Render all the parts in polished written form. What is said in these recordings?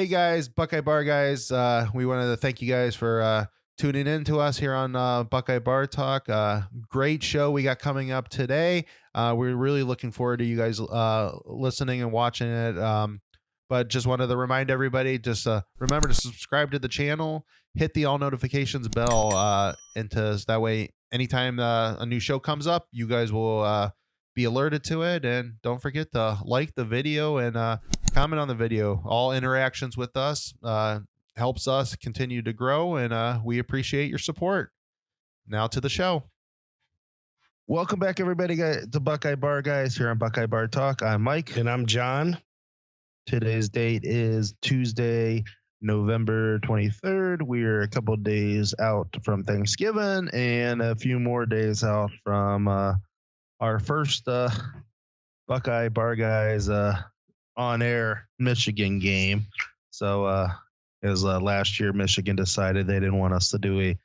Hey guys, Buckeye Bar Guys. We wanted to thank you guys for tuning in to us here on Buckeye Bar Talk. Great show we got coming up today. We're really looking forward to you guys listening and watching it. But just wanted to remind everybody, just remember to subscribe to the channel, hit the all notifications bell, that way anytime a new show comes up, you guys will be alerted to it. And don't forget to like the video and comment on the video. All interactions with us helps us continue to grow, and we appreciate your support. Now to the show. Welcome back, everybody, to Buckeye Bar Guys here on Buckeye Bar Talk. I'm Mike. And I'm John. Today's date is Tuesday, November 23rd. We're a couple of days out from Thanksgiving and a few more days out from our first Buckeye Bar Guys on-air Michigan game. So as last year, Michigan decided they didn't want us to do a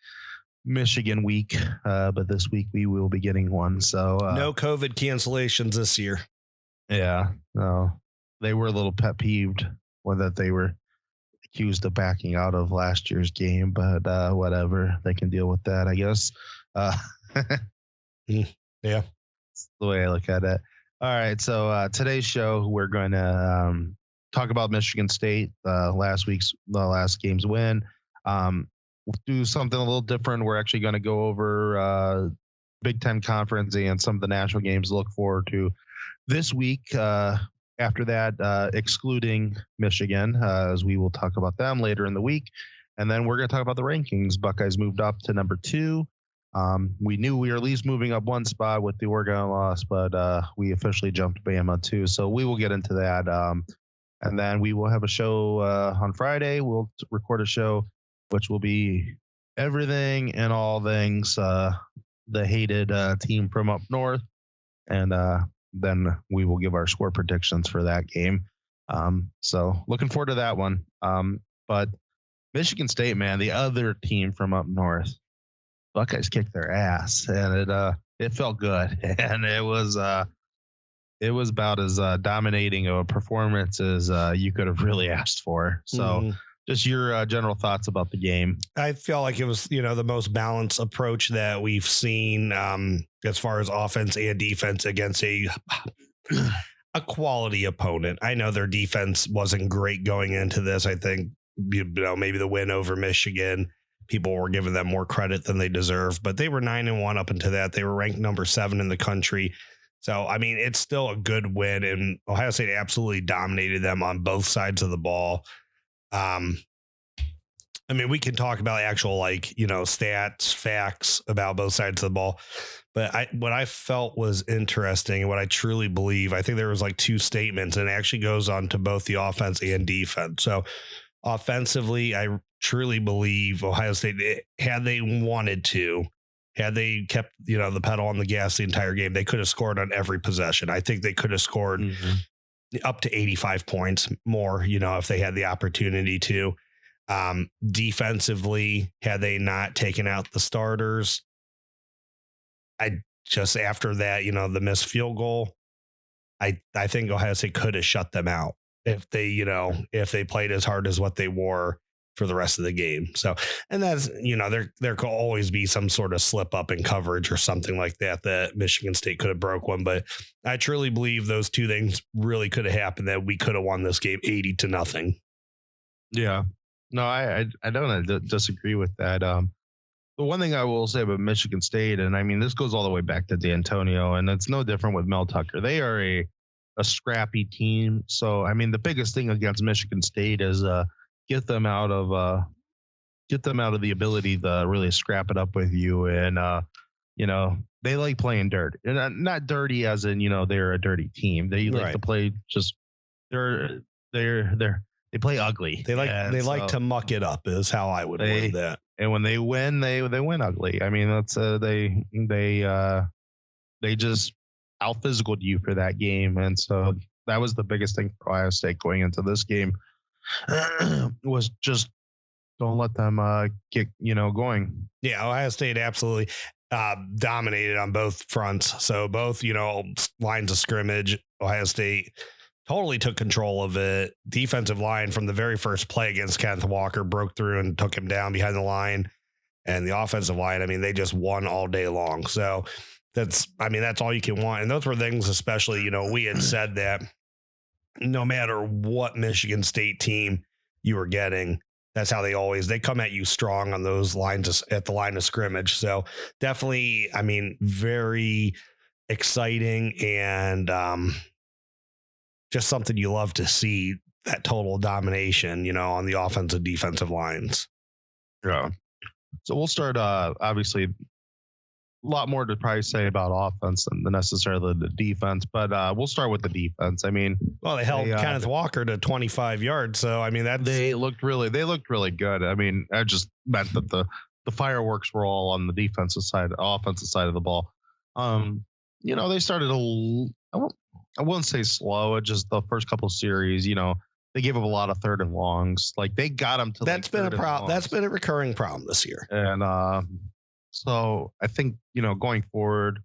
Michigan week, but this week we will be getting one. So no COVID cancellations this year. Yeah, no, they were a little pet peeved when that they were accused of backing out of last year's game, but whatever, they can deal with that, I guess. Yeah, that's the way I look at it. All right, so today's show, we're going to talk about Michigan State, the last game's win. We'll do something a little different. We're actually going to go over Big Ten Conference and some of the national games to look forward to this week. After that, excluding Michigan, as we will talk about them later in the week. And then we're going to talk about the rankings. Buckeyes moved up to number 2. We knew we were at least moving up one spot with the Oregon loss, but we officially jumped Bama too. So we will get into that. And then we will have a show on Friday. We'll record a show, which will be everything and all things, the hated team from up north. And then we will give our score predictions for that game. So looking forward to that one. But Michigan State, man, the other team from up north, Buckeyes kicked their ass, and it felt good, and it was about as dominating of a performance as you could have really asked for. So, just your general thoughts about the game. I feel like it was, the most balanced approach that we've seen as far as offense and defense against a quality opponent. I know their defense wasn't great going into this. I think maybe the win over Michigan, people were giving them more credit than they deserve, but they were 9-1 up until that. They were ranked number 7 in the country. So, I mean, it's still a good win, and Ohio State absolutely dominated them on both sides of the ball. I mean, we can talk about actual, stats, facts about both sides of the ball, but what I felt was interesting and what I truly believe, I think there was 2 statements, and it actually goes on to both the offense and defense. So offensively, I truly believe Ohio State, had they wanted to, had they kept, the pedal on the gas the entire game, they could have scored on every possession. I think they could have scored up to 85 points more, if they had the opportunity to. Defensively, had they not taken out the starters, after that, the missed field goal, I think Ohio State could have shut them out if they played as hard as what they were for the rest of the game. So, and that's, there could always be some sort of slip up in coverage or something like that Michigan State could have broke one. But I truly believe those 2 things really could have happened, that we could have won this game 80-0. Yeah, no, I don't disagree with that. The one thing I will say about Michigan State, and I mean, this goes all the way back to D'Antonio, and it's no different with Mel Tucker. They are a scrappy team. So, I mean, the biggest thing against Michigan State is, get them out of the ability to really scrap it up with you. And, they like playing dirt, and not dirty as in, they're a dirty team. They like to play just, they play ugly. They like to muck it up is how I would word that. And when they win, they win ugly. I mean, that's they just out physicaled you for that game. And so that was the biggest thing for Ohio State going into this game. Was just don't let them get going. Yeah, Ohio State absolutely dominated on both fronts. So both lines of scrimmage, Ohio State totally took control of it. Defensive line from the very first play against Kenneth Walker broke through and took him down behind the line. And the offensive line, I mean, they just won all day long. So that's all you can want. And those were things, especially, you know, we had said that no matter what Michigan State team you were getting, that's how they come at you strong on those lines at the line of scrimmage. So definitely, I mean, very exciting and just something you love to see, that total domination, you know, on the offensive defensive lines. Yeah. So we'll start, obviously, a lot more to probably say about offense than necessarily the defense, but we'll start with the defense. I mean, well, they held Kenneth Walker to 25 yards. So, I mean, they looked really good. I mean, that just meant that the fireworks were all on the defensive side, offensive side of the ball. You know, they started I wouldn't say slow. Just the first couple of series, you know, they gave up a lot of third and longs. Like they got them to. That's been a problem. That's been a recurring problem this year. And so I think, you know, going forward,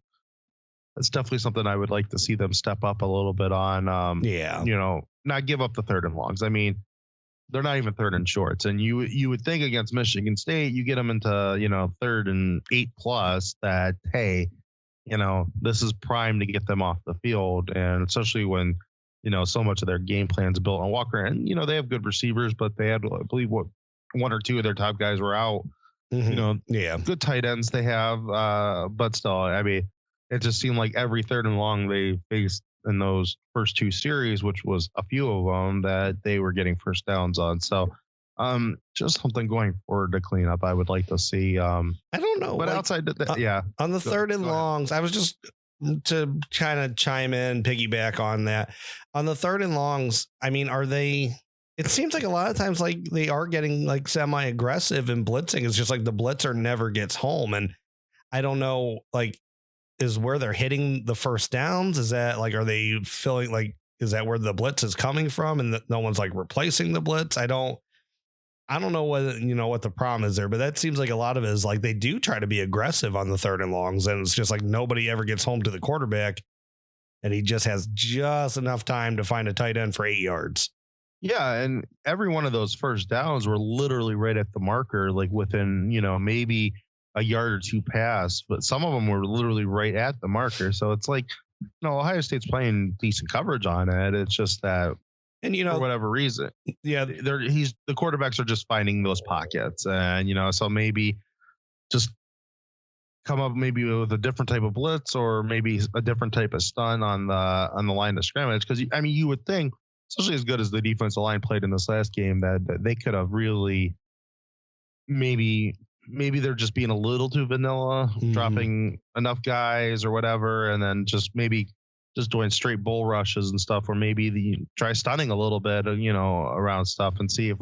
that's definitely something I would like to see them step up a little bit on. You know, not give up the third and longs. I mean, they're not even third and shorts. And you would think against Michigan State, you get them into, you know, 3rd and 8+ that, hey, you know, this is prime to get them off the field. And especially when, you know, so much of their game plan is built on Walker. And, you know, they have good receivers, but they had, I believe, one or two of their top guys were out. Mm-hmm. You know, good tight ends they have. But still, I mean, it just seemed like every third and long they faced in those first two series, which was a few of them, that they were getting first downs on. So just something going forward to clean up, I would like to see. I don't know. But like, outside of that, yeah. On the third and longs, I was just to kind of chime in, piggyback on that. On the third and longs, I mean, it seems like a lot of times like they are getting like semi-aggressive and blitzing. It's just like the blitzer never gets home. And I don't know, like, is where they're hitting the first downs? Is that like, are they feeling like, is that where the blitz is coming from and no one's like replacing the blitz? I don't know whether, you know, what the problem is there, but that seems like a lot of it is like they do try to be aggressive on the third and longs, and it's just like nobody ever gets home to the quarterback, and he just has just enough time to find a tight end for 8 yards. Yeah, and every one of those first downs were literally right at the marker, like within, you know, maybe a yard or two pass, but some of them were literally right at the marker. So it's like, you know, Ohio State's playing decent coverage on it. It's just that, and you know, for whatever reason, yeah, the quarterbacks are just finding those pockets, and you know, so maybe just come up maybe with a different type of blitz or maybe a different type of stun on the line of scrimmage. Because I mean, you would think, especially as good as the defensive line played in this last game, that they could have really maybe they're just being a little too vanilla, dropping enough guys or whatever, and then just maybe just doing straight bull rushes and stuff, or maybe try stunning a little bit, you know, around stuff and see if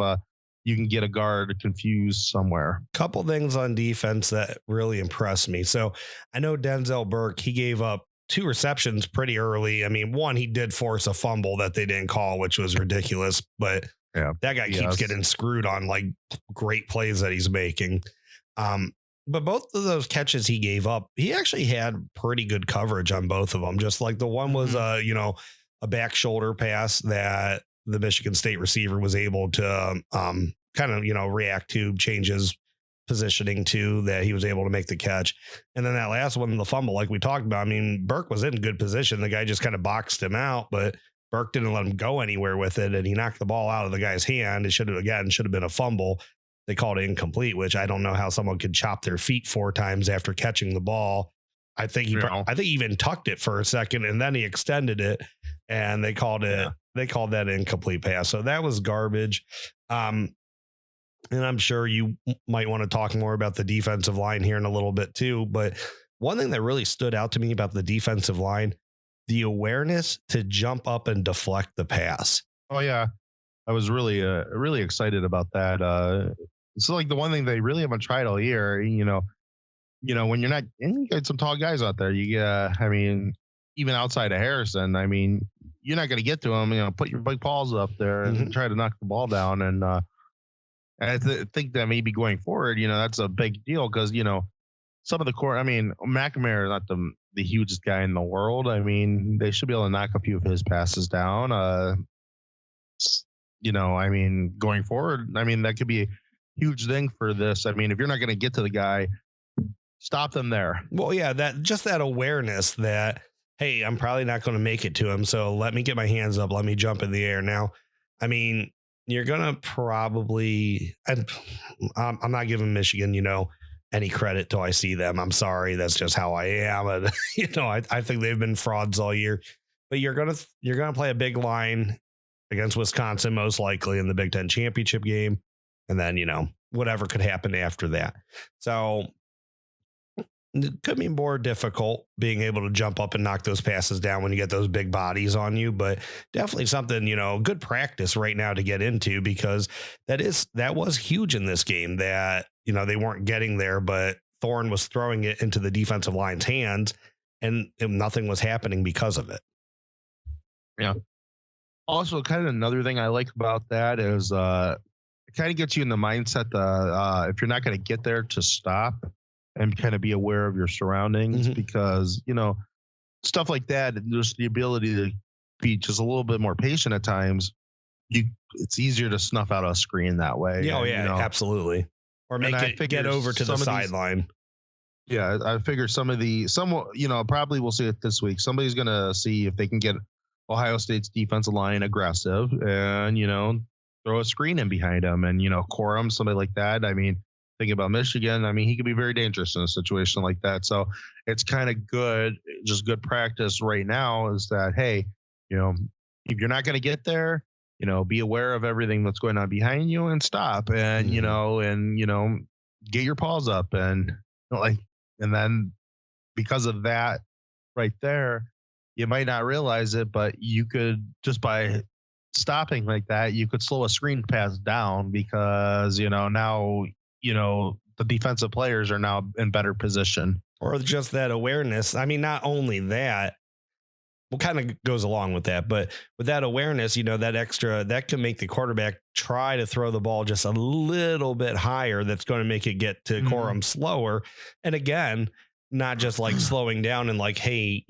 you can get a guard confused somewhere. Couple things on defense that really impressed me. So I know Denzel Burke, he gave up 2 receptions pretty early. I mean, one, he did force a fumble that they didn't call, which was ridiculous, but that guy keeps getting screwed on like great plays that he's making. But both of those catches he gave up, he actually had pretty good coverage on both of them. Just like the one was, you know, a back shoulder pass that the Michigan State receiver was able to kind of, you know, react to, change his positioning to, that he was able to make the catch. And then that last one, the fumble, like we talked about, I mean, Burke was in good position. The guy just kind of boxed him out, but Burke didn't let him go anywhere with it. And he knocked the ball out of the guy's hand. It should have been a fumble. They called it incomplete, which I don't know how someone could chop their feet 4 times after catching the ball. I think he even tucked it for a second and then he extended it, and they called that an incomplete pass. So that was garbage. And I'm sure you might want to talk more about the defensive line here in a little bit too. But one thing that really stood out to me about the defensive line, the awareness to jump up and deflect the pass. Oh yeah. I was really excited about that. It's like the one thing they really haven't tried all year, you know, when you're not, and you got some tall guys out there, I mean, even outside of Harrison, I mean, you're not going to get to him, you know, put your big paws up there and try to knock the ball down. And I think that maybe going forward, you know, that's a big deal because, you know, some of the core, I mean, McNamara, not to the hugest guy in the world. I mean, they should be able to knock a few of his passes down. I mean, going forward, I mean, that could be a huge thing for this. I mean, if you're not going to get to the guy, stop them there. Well, yeah, that awareness that, hey, I'm probably not going to make it to him, so let me get my hands up, let me jump in the air. Now, I mean, you're going to probably, I'm not giving Michigan, any credit till I see them. I'm sorry. That's just how I am. And, I think they've been frauds all year, but you're going to play a big line against Wisconsin, most likely in the Big Ten championship game. And then, whatever could happen after that. So it could be more difficult being able to jump up and knock those passes down when you get those big bodies on you, but definitely something, good practice right now to get into, because that was huge in this game that, they weren't getting there, but Thorne was throwing it into the defensive line's hands and nothing was happening because of it. Yeah. Also, kind of another thing I like about that is it kind of gets you in the mindset if you're not going to get there, to stop and kind of be aware of your surroundings, because, stuff like that, just the ability to be just a little bit more patient at times, it's easier to snuff out a screen that way. Yeah, absolutely. Or make it get over to the sideline. Yeah, I figure probably we'll see it this week. Somebody's going to see if they can get Ohio State's defensive line aggressive and, throw a screen in behind them and, Corum, somebody like that. I mean, thinking about Michigan, I mean, he could be very dangerous in a situation like that. So it's kind of good, just good practice right now is that, hey, if you're not going to get there, be aware of everything that's going on behind you and stop and, get your paws up and then because of that right there, you might not realize it, but you could, just by stopping like that, you could slow a screen pass down because, now, the defensive players are now in better position. Or just that awareness. I mean, not only that, kind of goes along with that, but with that awareness, that extra, that can make the quarterback try to throw the ball just a little bit higher. That's going to make it get to Corum slower. And again, not just like slowing down and like, hey,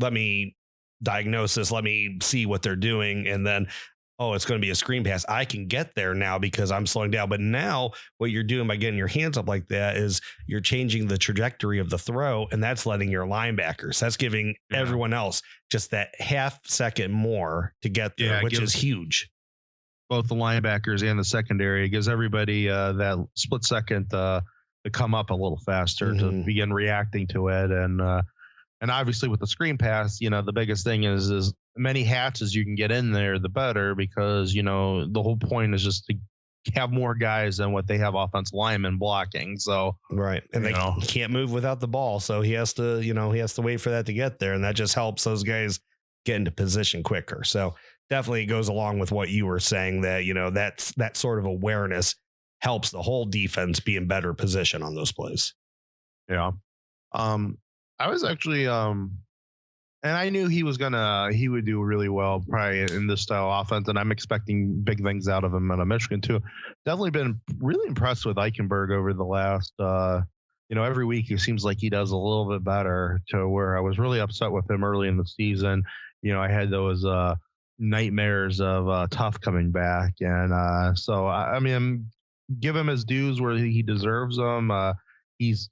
let me diagnose this, let me see what they're doing. And then, oh, it's going to be a screen pass. I can get there now because I'm slowing down. But now what you're doing by getting your hands up like that is you're changing the trajectory of the throw. And that's letting your linebackers, that's giving everyone else just that half second more to get there, which is huge. Both the linebackers and the secondary, it gives everybody that split second to come up a little faster to begin reacting to it. And obviously with the screen pass, the biggest thing is many hats as you can get in there, the better, because, the whole point is just to have more guys than what they have offensive linemen blocking. So, right. And they can't move without the ball. So he has to, wait for that to get there. And that just helps those guys get into position quicker. So definitely goes along with what you were saying that, that sort of awareness helps the whole defense be in better position on those plays. Yeah. I was actually, and I knew he would do really well probably in this style offense, and I'm expecting big things out of him out of Michigan too. Definitely been really impressed with Eichenberg over the last, every week it seems like he does a little bit better, to where I was really upset with him early in the season. I had those nightmares of Tough coming back, and so I mean, give him his dues where he deserves them. He's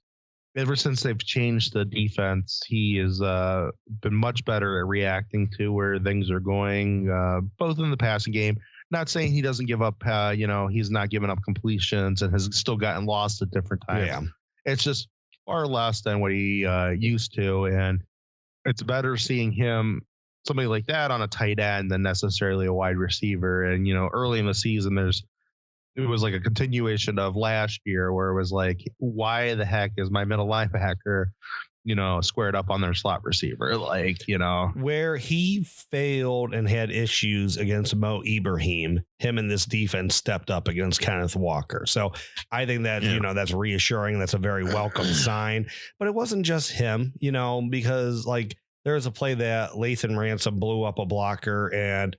Ever since they've changed the defense, he has been much better at reacting to where things are going, both in the passing game. Not saying he doesn't give up, he's not giving up completions and has still gotten lost at different times. Yeah. It's just far less than what he used to. And it's better seeing him, somebody like that, on a tight end than necessarily a wide receiver. And, early in the season, it was like a continuation of last year where it was like, why the heck is my middle linebacker, squared up on their slot receiver? Where he failed and had issues against Mo Ibrahim, him and this defense stepped up against Kenneth Walker. So I think that, that's reassuring. That's a very welcome sign, but it wasn't just him, because there was a play that Lathan Ransom blew up a blocker and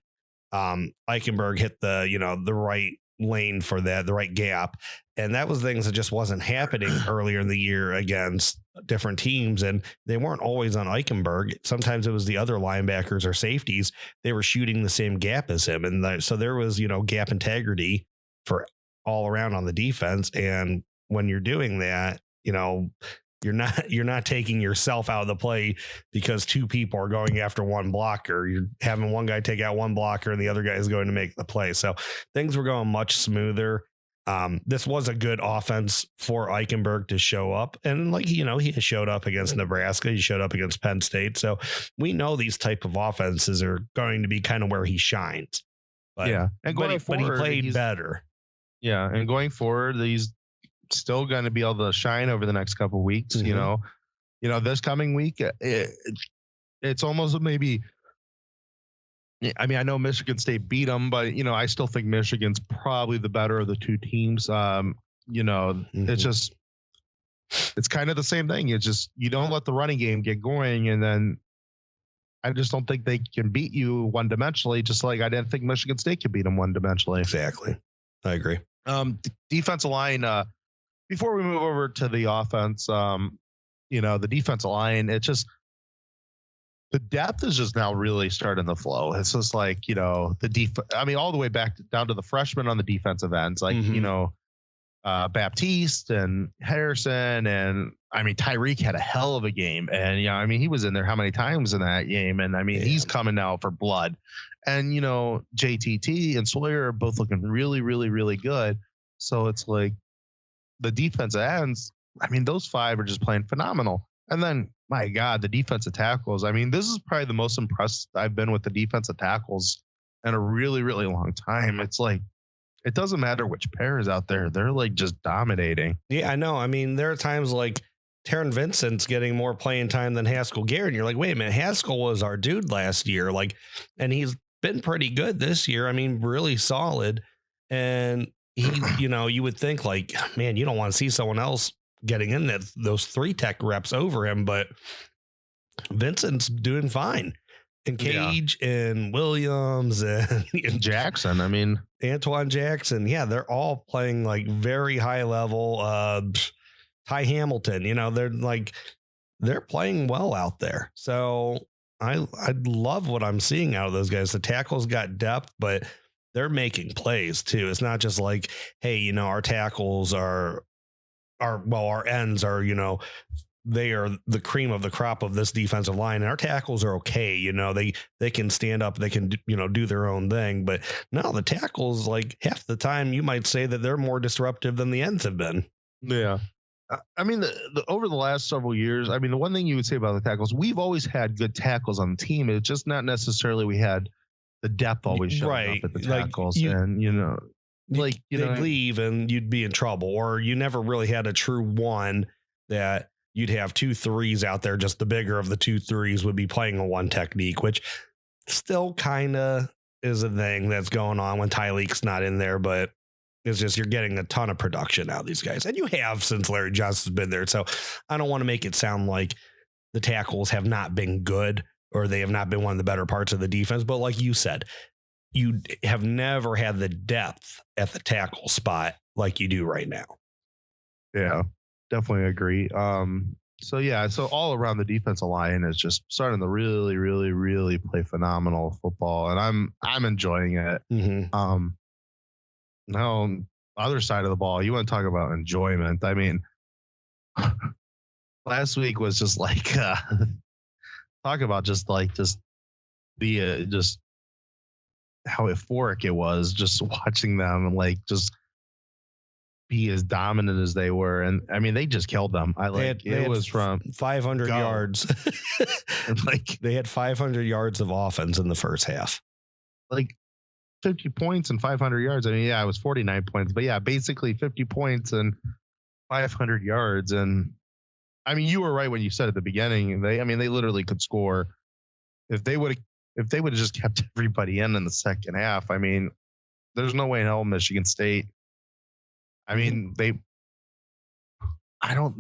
Eichenberg hit the right lane for that, the right gap. And that was things that just wasn't happening earlier in the year against different teams. And they weren't always on Eichenberg. Sometimes it was the other linebackers or safeties. They were shooting the same gap as him. And so there was, gap integrity for all around on the defense. And when you're doing that, you're not taking yourself out of the play because two people are going after one blocker. You're having one guy take out one blocker and the other guy is going to make the play. So things were going much smoother. This was a good offense for Eichenberg to show up. And he has showed up against Nebraska. He showed up against Penn State. So we know these type of offenses are going to be kind of where he shines. But, yeah. And but he played better. Yeah. And going forward, he's still going to be able to shine over the next couple of weeks. Mm-hmm. This coming week, it's almost maybe, I mean, I know Michigan State beat them, but I still think Michigan's probably the better of the two teams. Mm-hmm. It's kind of the same thing. It's just, you don't let the running game get going. And then I just don't think they can beat you one dimensionally. Just like I didn't think Michigan State could beat them one dimensionally. Exactly. I agree. Defensive line, before we move over to the offense, the defensive line, it's just the depth is just now really starting to flow. It's just like, all the way back down to the freshmen on the defensive ends, like, Baptiste and Harrison. And Tyreek had a hell of a game. And, he was in there how many times in that game? And he's coming now for blood. And, JTT and Sawyer are both looking really, really, really good. So it's like, the defensive ends, those five are just playing phenomenal. And then, my God, the defensive tackles. This is probably the most impressed I've been with the defensive tackles in a really, really long time. It's like, it doesn't matter which pair is out there. They're like just dominating. Yeah, I know. There are times like Taron Vincent's getting more playing time than Haskell Garrett. And you're like, wait a minute, Haskell was our dude last year. And he's been pretty good this year. Really solid. And he, you would think like, man, you don't want to see someone else getting in those 3 tech reps over him, but Vincent's doing fine. And Cage and Williams and Jackson. Antoine Jackson. Yeah, they're all playing like very high level. Ty Hamilton, they're playing well out there. So I love what I'm seeing out of those guys. The tackles got depth, but they're making plays too. It's not just like, hey, our tackles our ends are, they are the cream of the crop of this defensive line. And our tackles are okay. They can stand up, they can, do their own thing. But no, the tackles, like half the time you might say that they're more disruptive than the ends have been. Yeah. Over the last several years, the one thing you would say about the tackles, we've always had good tackles on the team. It's just not necessarily we had the depth always showing up at the tackles. They'd leave and you'd be in trouble, or you never really had a true one that you'd have 2 3s out there. Just the bigger of the 2 3s would be playing a one technique, which still kind of is a thing that's going on when Tyleek's not in there, but it's just, you're getting a ton of production out of these guys, and you have since Larry Johnson's been there. So I don't want to make it sound like the tackles have not been good or they have not been one of the better parts of the defense. But like you said, you have never had the depth at the tackle spot like you do right now. Yeah, definitely agree. So all around the defensive line is just starting to really, really, really play phenomenal football, and I'm enjoying it. Mm-hmm. Now, other side of the ball, you want to talk about enjoyment. Last week was just like talk about just how euphoric it was just watching them just be as dominant as they were. And they just killed them. It was from 500 yards. They had 500 yards of offense in the first half. 50 points and 500 yards. It was 49 points, but basically 50 points and 500 yards. And you were right when you said at the beginning, they literally could score if they would have just kept everybody in the second half. There's no way in hell Michigan State. I don't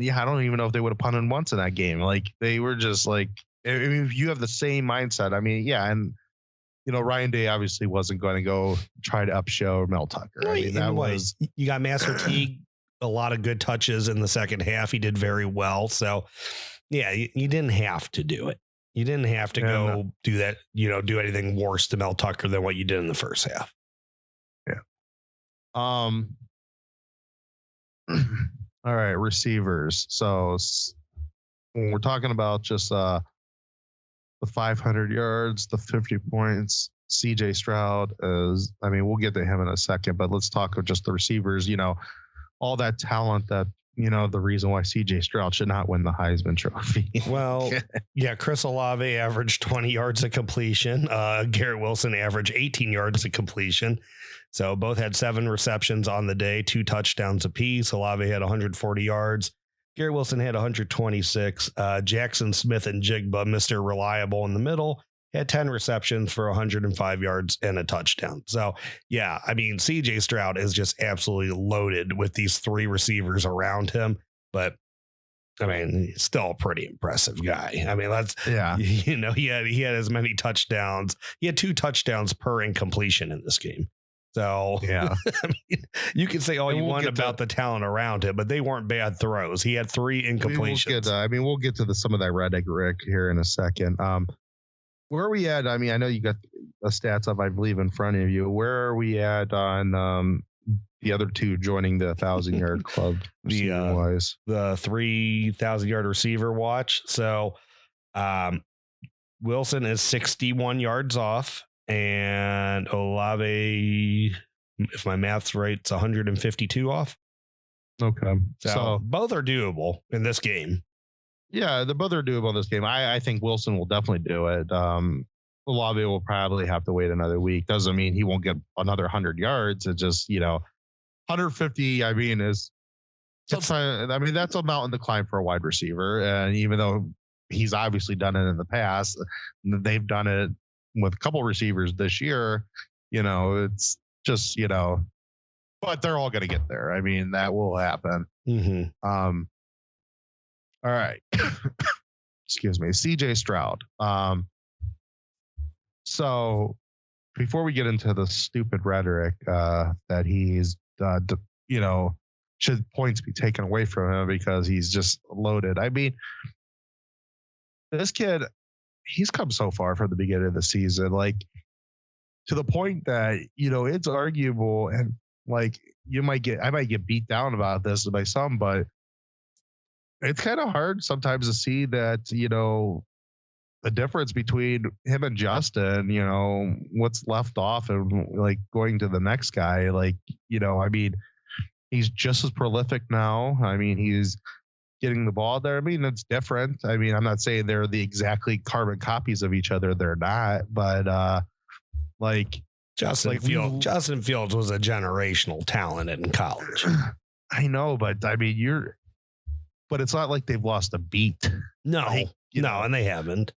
even know if they would have punted once in that game. They were just if you have the same mindset, and Ryan Day obviously wasn't going to go try to upshow Mel Tucker. I mean, that was, you got Master Teague, a lot of good touches in the second half. He did very well. So yeah, you didn't have to do it. You didn't have to go do that, do anything worse to Mel Tucker than what you did in the first half. Yeah. All right, receivers. So when we're talking about just the 500 yards, the 50 points, CJ Stroud is, we'll get to him in a second, but let's talk of just the receivers, all that talent that, the reason why CJ Stroud should not win the Heisman Trophy. Well, yeah, Chris Olave averaged 20 yards of completion. Garrett Wilson averaged 18 yards of completion. So both had 7 receptions on the day, 2 touchdowns apiece. Olave had 140 yards. Garrett Wilson had 126. Jackson Smith and Jigba, Mr. Reliable in the middle, had 10 receptions for 105 yards and a touchdown. So, yeah, CJ Stroud is just absolutely loaded with these 3 receivers around him. But, he's still a pretty impressive guy. He had as many touchdowns. He had 2 touchdowns per incompletion in this game. So, yeah, you can say all you want about the talent around him, but they weren't bad throws. He had 3 incompletions. We'll get to some of that rhetoric here in a second. Where are we at? I know you got the stats up, I believe, in front of you. Where are we at on the other 2 joining the 1,000-yard club? The 3,000-yard receiver watch. So Wilson is 61 yards off, and Olave, if my math's right, it's 152 off. Okay. So both are doable in this game. Yeah, the both are doable in this game. I think Wilson will definitely do it. Olave will probably have to wait another week. Doesn't mean he won't get another 100 yards. It just, 150, that's a mountain to climb for a wide receiver. And even though he's obviously done it in the past, they've done it with a couple receivers this year. It's just, but they're all going to get there. That will happen. Mm-hmm. All right. Excuse me. CJ Stroud. So before we get into the stupid rhetoric that he's, should points be taken away from him because he's just loaded. This kid, he's come so far from the beginning of the season, to the point that, it's arguable and I might get beat down about this by some, but it's kind of hard sometimes to see that, the difference between him and Justin, what's left off and going to the next guy. He's just as prolific now. He's getting the ball there. It's different. I'm not saying they're the exactly carbon copies of each other. They're not, but Justin Fields was a generational talent in college. I know, but but it's not like they've lost a beat. No, and they haven't.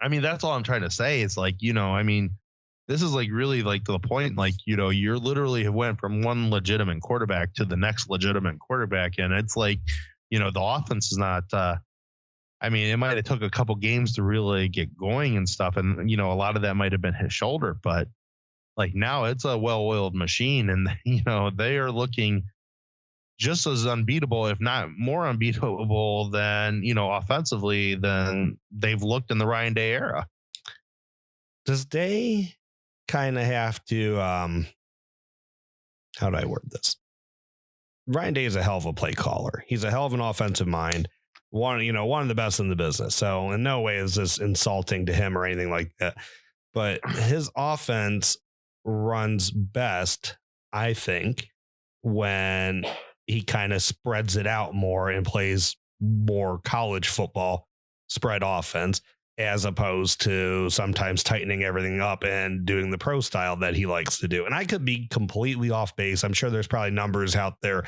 That's all I'm trying to say. It's this is really to the point, you're literally have went from one legitimate quarterback to the next legitimate quarterback. And it's the offense is not, it might have took a couple games to really get going and stuff. And, a lot of that might've been his shoulder, but now it's a well-oiled machine and, they are looking just as unbeatable, if not more unbeatable than, offensively than they've looked in the Ryan Day era. Does Day kind of have to, how do I word this? Ryan Day is a hell of a play caller. He's a hell of an offensive mind. One of the best in the business. So in no way is this insulting to him or anything like that. But his offense runs best, I think, when he kind of spreads it out more and plays more college football spread offense, as opposed to sometimes tightening everything up and doing the pro style that he likes to do. And I could be completely off base. I'm sure there's probably numbers out there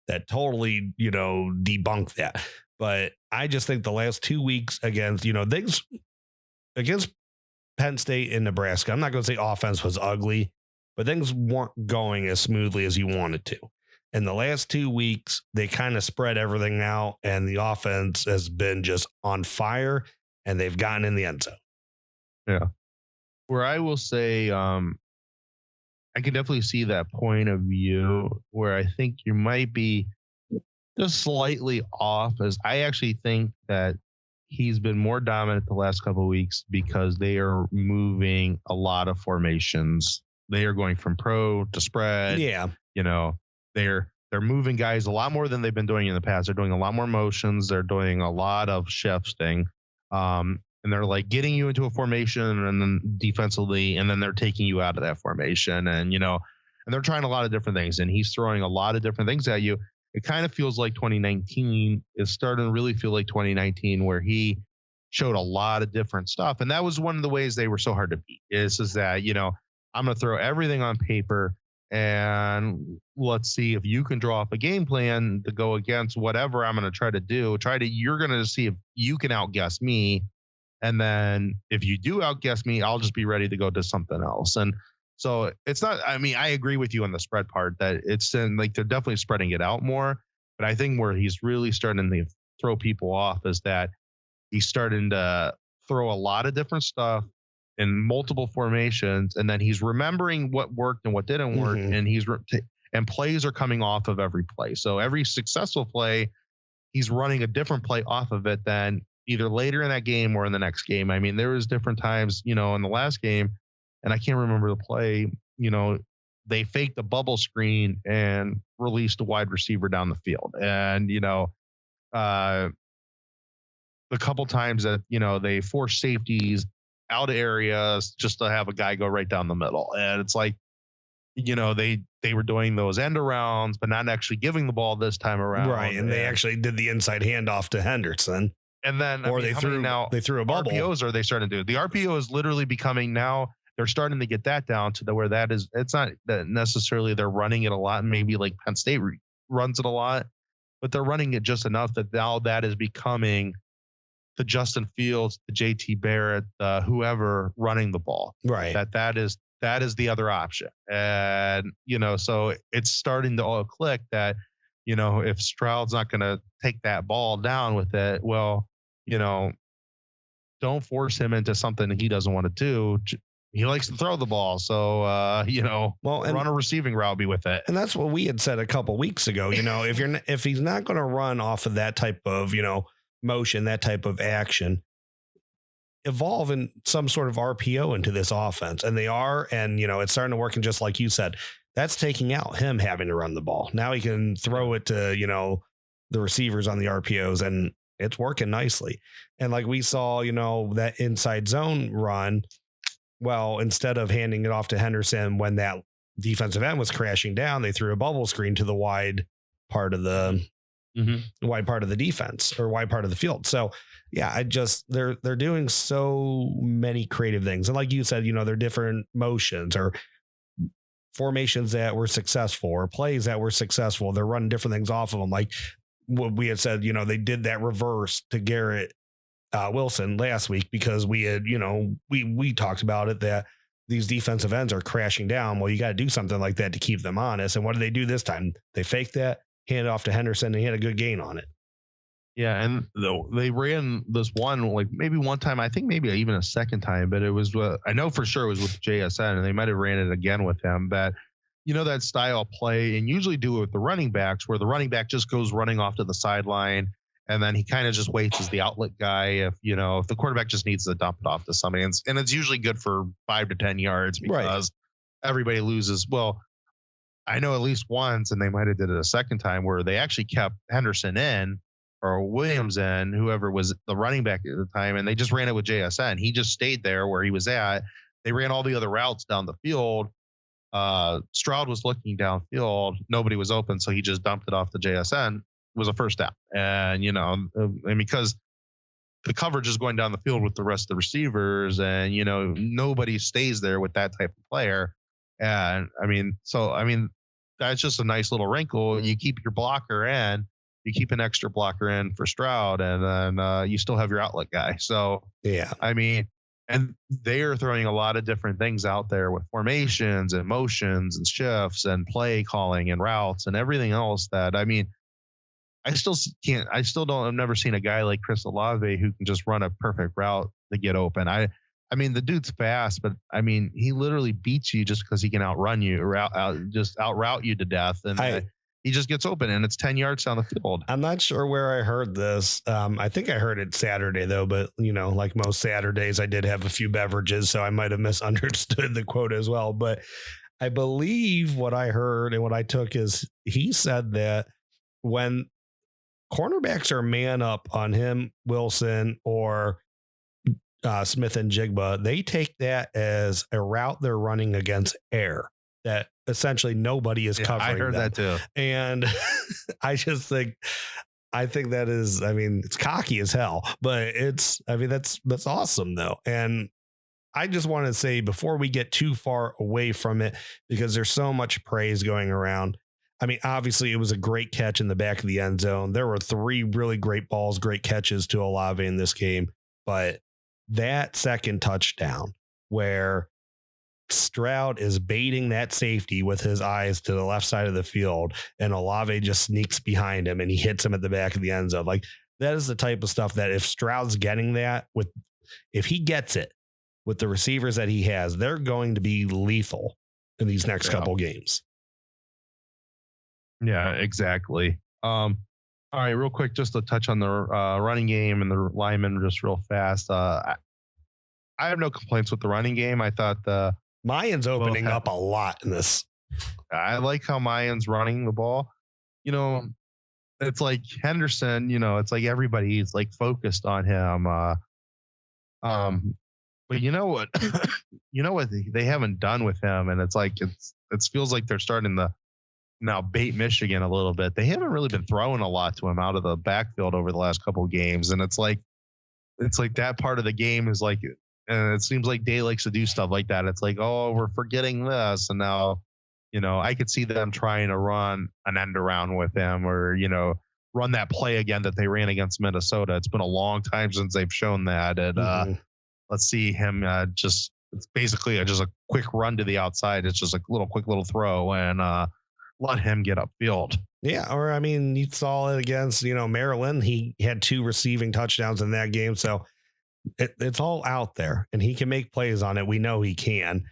that totally, debunk that. But I just think the last 2 weeks against Penn State and Nebraska, I'm not going to say offense was ugly, but things weren't going as smoothly as you wanted to. In the last 2 weeks, they kind of spread everything out and the offense has been just on fire and they've gotten in the end zone. Yeah. where I will say, I can definitely see that point of view where I think you might be just slightly off, as I actually think that he's been more dominant the last couple of weeks because they are moving a lot of formations. They are going from pro to spread. Yeah. You know, they're moving guys a lot more than they've been doing in the past. They're doing a lot more motions. They're doing a lot of shifting. And they're like getting you into a formation and then defensively, and then they're taking you out of that formation. And, you know, and they're trying a lot of different things, and he's throwing a lot of different things at you. It kind of feels like 2019 is starting to really feel like 2019, where he showed a lot of different stuff. And that was one of the ways they were so hard to beat is that, you know, I'm going to throw everything on paper and let's see if you can draw up a game plan to go against whatever I'm going to try to do. You're going to see if you can outguess me. And then if you do outguess me, I'll just be ready to go to something else. And so it's not, I mean, I agree with you on the spread part that it's in, like, they're definitely spreading it out more. But I think where he's really starting to throw people off is that he's starting to throw a lot of different stuff in multiple formations. And then he's remembering what worked and what didn't work. And and plays are coming off of every play. So every successful play, he's running a different play off of it than either later in that game or in the next game. I mean, there was different times, you know, in the last game, and I can't remember the play, you know, they faked the bubble screen and released a wide receiver down the field. And, you know, the couple times that, you know, they forced safeties out of areas just to have a guy go right down the middle. And it's like, you know, they were doing those end arounds, but not actually giving the ball this time around. Right. And they actually did the inside handoff to Henderson. And then, they threw a bubble. RPOs are they starting to do? The RPO is literally becoming now, they're starting to get that down to where that is, it's not that necessarily they're running it a lot. Maybe like Penn State runs it a lot, but they're running it just enough that now that is becoming the Justin Fields, the JT Barrett, whoever running the ball. Right. That is the other option. And, you know, so it's starting to all click that, you know, if Stroud's not going to take that ball down with it, well, you know, don't force him into something he doesn't want to do. He likes to throw the ball. So, you know, run a receiving route, be with it. And that's what we had said a couple weeks ago. You know, if he's not going to run off of that type of, you know, motion, that type of action, evolve in some sort of RPO into this offense. And they are, and, you know, it's starting to work. And just like you said, that's taking out him having to run the ball. Now he can throw it to, you know, the receivers on the RPOs, and it's working nicely. And like we saw, you know, that inside zone run, well, instead of handing it off to Henderson when that defensive end was crashing down, they threw a bubble screen to the wide part of the wide part of the defense, or wide part of the field. So yeah, they're doing so many creative things. And like you said, you know, they're different motions or formations that were successful or plays that were successful. They're running different things off of them. Like what we had said, you know, they did that reverse to Garrett Wilson last week because we had, you know, we talked about it, that these defensive ends are crashing down. Well, you got to do something like that to keep them honest. And what did they do this time? They faked that, handed it off to Henderson, and he had a good gain on it. Yeah, and they ran this one, like maybe one time, I think maybe even a second time, but it was, I know for sure it was with JSN, and they might have ran it again with him. But, you know, that style play, and usually do it with the running backs, where the running back just goes running off to the sideline, and then he kind of just waits as the outlet guy. If the quarterback just needs to dump it off to somebody, and it's usually good for 5 to 10 yards because everybody loses. Well, I know at least once, and they might have did it a second time, where they actually kept Henderson in, or Williams in, whoever was the running back at the time, and they just ran it with JSN. He just stayed there where he was at. They ran all the other routes down the field. Stroud was looking downfield. Nobody was open, so he just dumped it off to JSN. It was a first down. And, you know, and because the coverage is going down the field with the rest of the receivers, and, you know, nobody stays there with that type of player. And, I mean, that's just a nice little wrinkle. You keep your blocker in. You keep an extra blocker in for Stroud, and then you still have your outlet guy. So, yeah, I mean, and they are throwing a lot of different things out there with formations and motions and shifts and play calling and routes and everything else that, I mean, I've never seen a guy like Chris Olave who can just run a perfect route to get open. I mean, the dude's fast, but I mean, he literally beats you just because he can outrun you or out route you to death. And he just gets open, and it's 10 yards down the field. I'm not sure where I heard this. I think I heard it Saturday, though. But, like most Saturdays, I did have a few beverages, so I might have misunderstood the quote as well. But I believe what I heard and what I took is he said that when cornerbacks are man up on him, Wilson, or Smith and Jigba, they take that as a route they're running against air, that essentially nobody is covering. I heard that too. And I think that is, it's cocky as hell, but that's awesome though. And I just want to say, before we get too far away from it, because there's so much praise going around. Obviously it was a great catch in the back of the end zone. There were 3 really great balls, great catches to Olave in this game, but that second touchdown where Stroud is baiting that safety with his eyes to the left side of the field, and Olave just sneaks behind him and he hits him at the back of the end zone. Like, that is the type of stuff that if Stroud's getting that if he gets it with the receivers that he has, they're going to be lethal in these next couple games. Yeah, exactly. All right, real quick, just to touch on the running game and the linemen just real fast. I have no complaints with the running game. I thought the Mayan's opening up a lot in this. I like how Mayan's running the ball. It's like Henderson, it's like everybody's like focused on him. But you know what? What they haven't done with him, and it's like it feels like they're starting to now bait Michigan a little bit. They haven't really been throwing a lot to him out of the backfield over the last couple of games. And it's like that part of the game is like, and it seems like Day likes to do stuff like that. It's like, oh, we're forgetting this. And now, I could see them trying to run an end around with him, or, run that play again that they ran against Minnesota. It's been a long time since they've shown that. And let's see him it's basically just a quick run to the outside. It's just a quick little throw, and let him get upfield. Yeah. Or, you saw it against, Maryland. He had 2 receiving touchdowns in that game. So it's all out there, and he can make plays on it. We know he can.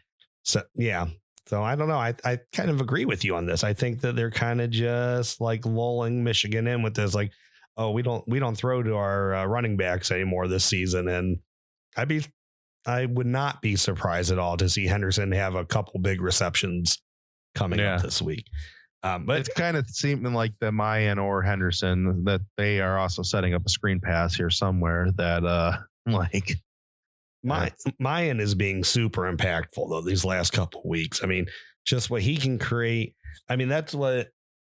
So, yeah. So I don't know. I kind of agree with you on this. I think that they're kind of just like lulling Michigan in with this, like, oh, we don't throw to our running backs anymore this season. And I would not be surprised at all to see Henderson have a couple big receptions coming up this week. But it's kind of seeming like the Mayan or Henderson that they are also setting up a screen pass here somewhere that Mayan is being super impactful though these last couple of weeks. Just what he can create. That's what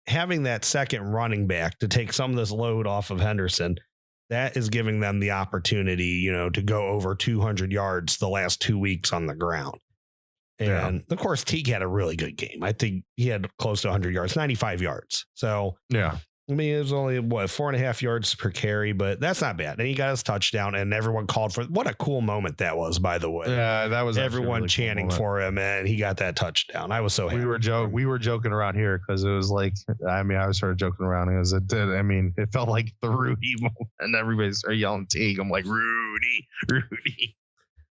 having that second running back to take some of this load off of Henderson, that is giving them the opportunity, to go over 200 yards the last 2 weeks on the ground. And of course, Teague had a really good game. I think he had close to 100 yards, 95 yards. So, yeah, it was only 4.5 yards per carry, but that's not bad. And he got his touchdown, and everyone called for. What a cool moment that was, by the way. Yeah, that was everyone really chanting cool for him, and he got that touchdown. I was so happy. We were joking around here because it was like, I was sort of joking around because it did. It felt like the Rudy moment, and everybody started yelling Teague. I'm like, Rudy.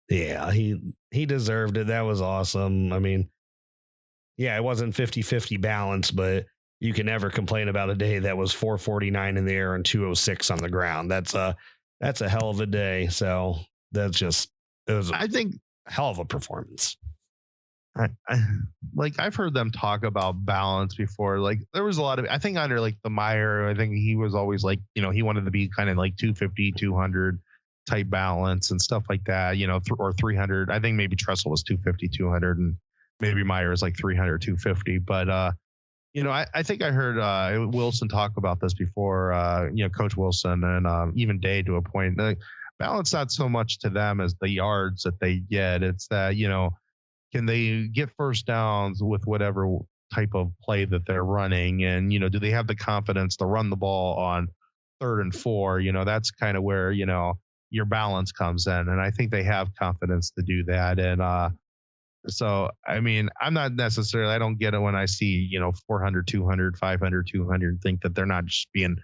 Yeah, he deserved it. That was awesome. It wasn't 50-50 balance, but you can never complain about a day that was 449 in the air and 206 on the ground. That's a hell of a day. So it was I think a hell of a performance. I've heard them talk about balance before. Like, there was a lot of, I think under like the Meyer, I think he was always like, he wanted to be kind of like 250, 200 type balance and stuff like that, or 300. I think maybe Tressel was 250, 200, and maybe Meyer is like 300, 250. But, I think I heard Wilson talk about this before, Coach Wilson and even Day to a point. Balance not so much to them as the yards that they get. It's that, can they get first downs with whatever type of play that they're running? And, do they have the confidence to run the ball on 3rd and 4? That's kind of where, your balance comes in. And I think they have confidence to do that. And so, I'm not necessarily, I don't get it when I see, 400, 200, 500, 200, think that they're not just being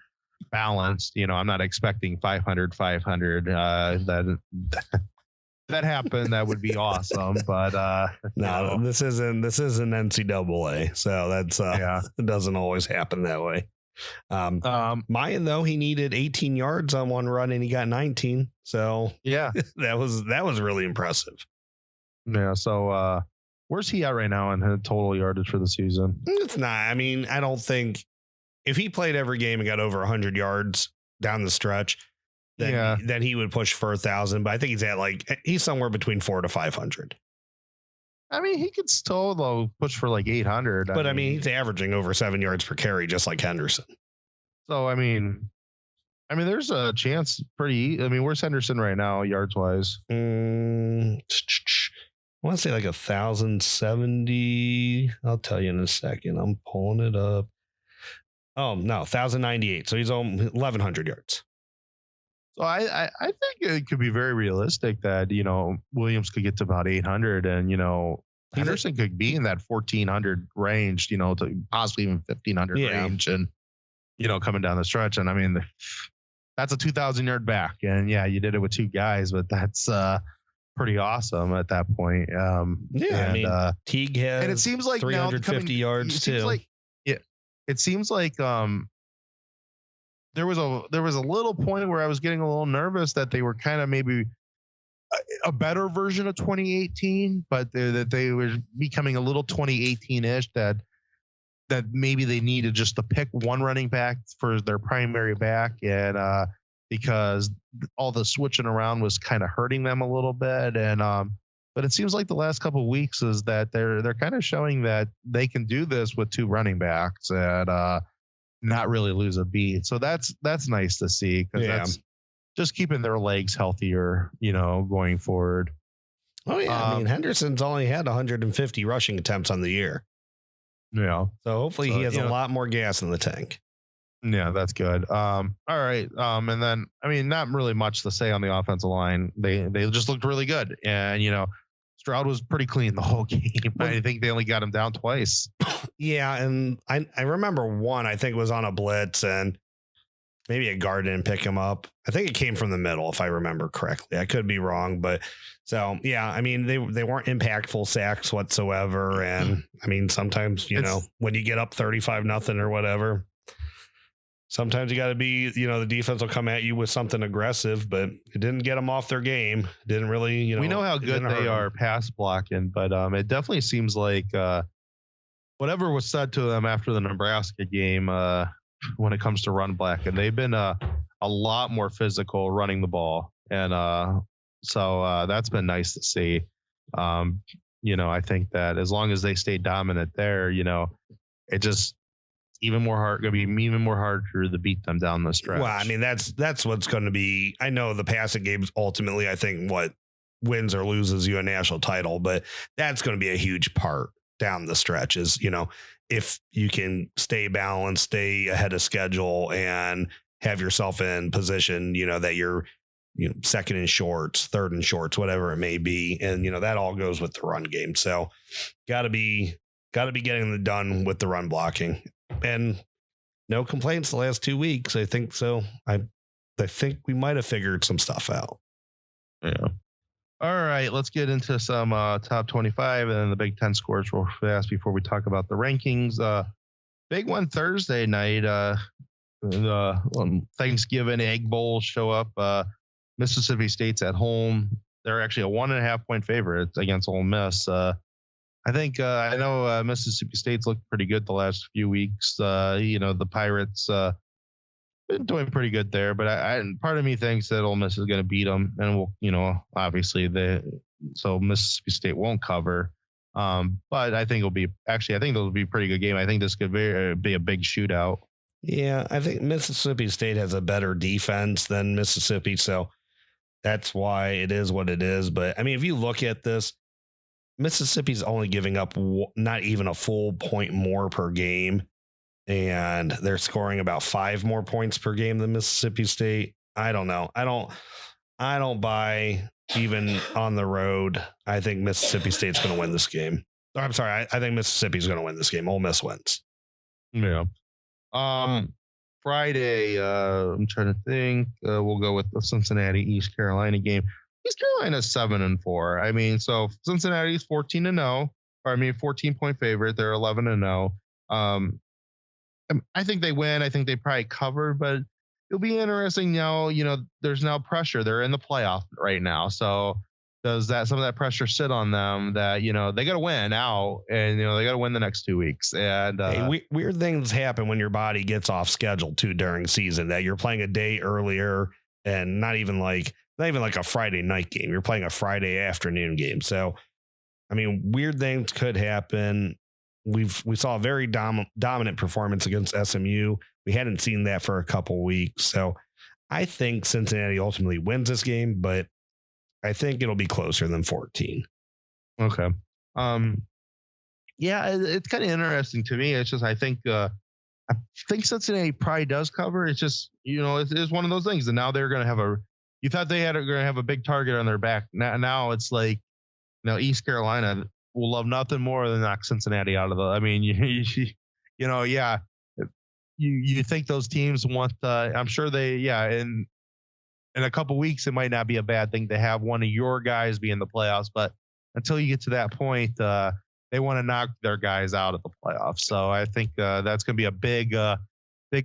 balanced. I'm not expecting 500, 500. that happened, that would be awesome. But no, this isn't NCAA, so that's it doesn't always happen that way. Mayan, though, he needed 18 yards on one run and he got 19. So yeah, that was really impressive. Yeah. So where's he at right now in total yardage for the season? It's not. I mean, I don't think if he played every game and got over 100 yards down the stretch, then he would push for 1,000. But I think he's somewhere between 400 to 500. I mean, he could still though push for like 800. But I mean, he's averaging over 7 yards per carry, just like Henderson. So I mean, there's a chance. Where's Henderson right now, yards wise? I want to say like 1,070. I'll tell you in a second. I'm pulling it up. Oh no, 1,098. So he's on 1,100 yards. So I think it could be very realistic that, Williams could get to about 800 and, Henderson could be in that 1,400 range, to possibly even 1,500 range and, coming down the stretch. And I mean, that's a 2,000 yard back. And yeah, you did it with two guys, but that's pretty awesome at that point. Teague has and it seems like 350 yards too. It seems like there was a little point where I was getting a little nervous that they were kind of maybe a better version of 2018, but that they were becoming a little 2018-ish, that maybe they needed just to pick one running back for their primary back, and because all the switching around was kind of hurting them a little bit. And but it seems like the last couple of weeks is that they're kind of showing that they can do this with two running backs and not really lose a beat. So that's nice to see, because that's just keeping their legs healthier, going forward. Oh yeah, Henderson's only had 150 rushing attempts on the year. Yeah. So hopefully he has a lot more gas in the tank. Yeah, that's good. All right. And then not really much to say on the offensive line. They just looked really good, and Stroud was pretty clean the whole game. I think they only got him down twice. Yeah, and I remember one, I think it was on a blitz, and maybe a guard didn't pick him up. I think it came from the middle, if I remember correctly. I could be wrong, but so yeah, they weren't impactful sacks whatsoever. And sometimes, when you get up 35-0 or whatever, sometimes you got to be, the defense will come at you with something aggressive, but it didn't get them off their game. It didn't really, we know how good they are pass blocking, but it definitely seems like whatever was said to them after the Nebraska game, when it comes to run block, and they've been a lot more physical running the ball. And so that's been nice to see. I think that as long as they stay dominant there, it just going to be even more harder to beat them down the stretch. Well, that's what's going to be. I know the passing games ultimately, I think, what wins or loses you a national title, but that's going to be a huge part down the stretch is, if you can stay balanced, stay ahead of schedule, and have yourself in position, that you're, second in shorts, third in shorts, whatever it may be. And, that all goes with the run game. So gotta be getting it done with the run blocking. And no complaints the last 2 weeks. I think so. I think we might have figured some stuff out. Yeah. All right, let's get into some top 25 and then the Big Ten scores real fast before we talk about the rankings. Big one Thursday night. The Thanksgiving Egg Bowl show up. Mississippi State's at home. They're actually a 1.5 point favorite against Ole Miss. I think I know Mississippi State's looked pretty good the last few weeks. The Pirates been doing pretty good there, but part of me thinks that Ole Miss is going to beat them, and obviously so Mississippi State won't cover. But I think it'll be a pretty good game. I think this could be a big shootout. Yeah, I think Mississippi State has a better defense than Mississippi, so that's why it is what it is. But if you look at this, Mississippi's only giving up not even a full point more per game, and they're scoring about 5 more points per game than Mississippi State. I don't know. I don't buy even on the road. I think Mississippi State's going to win this game. I'm sorry. I think Mississippi's going to win this game. Ole Miss wins. Yeah. Friday, I'm trying to think. We'll go with the Cincinnati East Carolina game. East Carolina's 7-4. I mean, so Cincinnati's 14-0, or I mean 14-point favorite. They're 11-0. I think they win. I think they probably cover, but it'll be interesting now. There's now pressure. They're in the playoff right now. So does some of that pressure sit on them that, they got to win out and, they got to win the next 2 weeks. And weird things happen when your body gets off schedule too during season, that you're playing a day earlier and not even like a Friday night game. You're playing a Friday afternoon game. So, I mean, weird things could happen. We saw a very dominant performance against SMU. We hadn't seen that for a couple weeks. So I think Cincinnati ultimately wins this game, but I think it'll be closer than 14. Okay. Yeah, it's kind of interesting to me. It's just, I think Cincinnati probably does cover. It's just, it's one of those things. And now they're going to have you thought they going to have a big target on their back. Now it's like, East Carolina will love nothing more than knock Cincinnati out of I mean, yeah. You think those teams want, I'm sure in a couple weeks, it might not be a bad thing to have one of your guys be in the playoffs. But until you get to that point, they want to knock their guys out of the playoffs. So I think that's going to be a big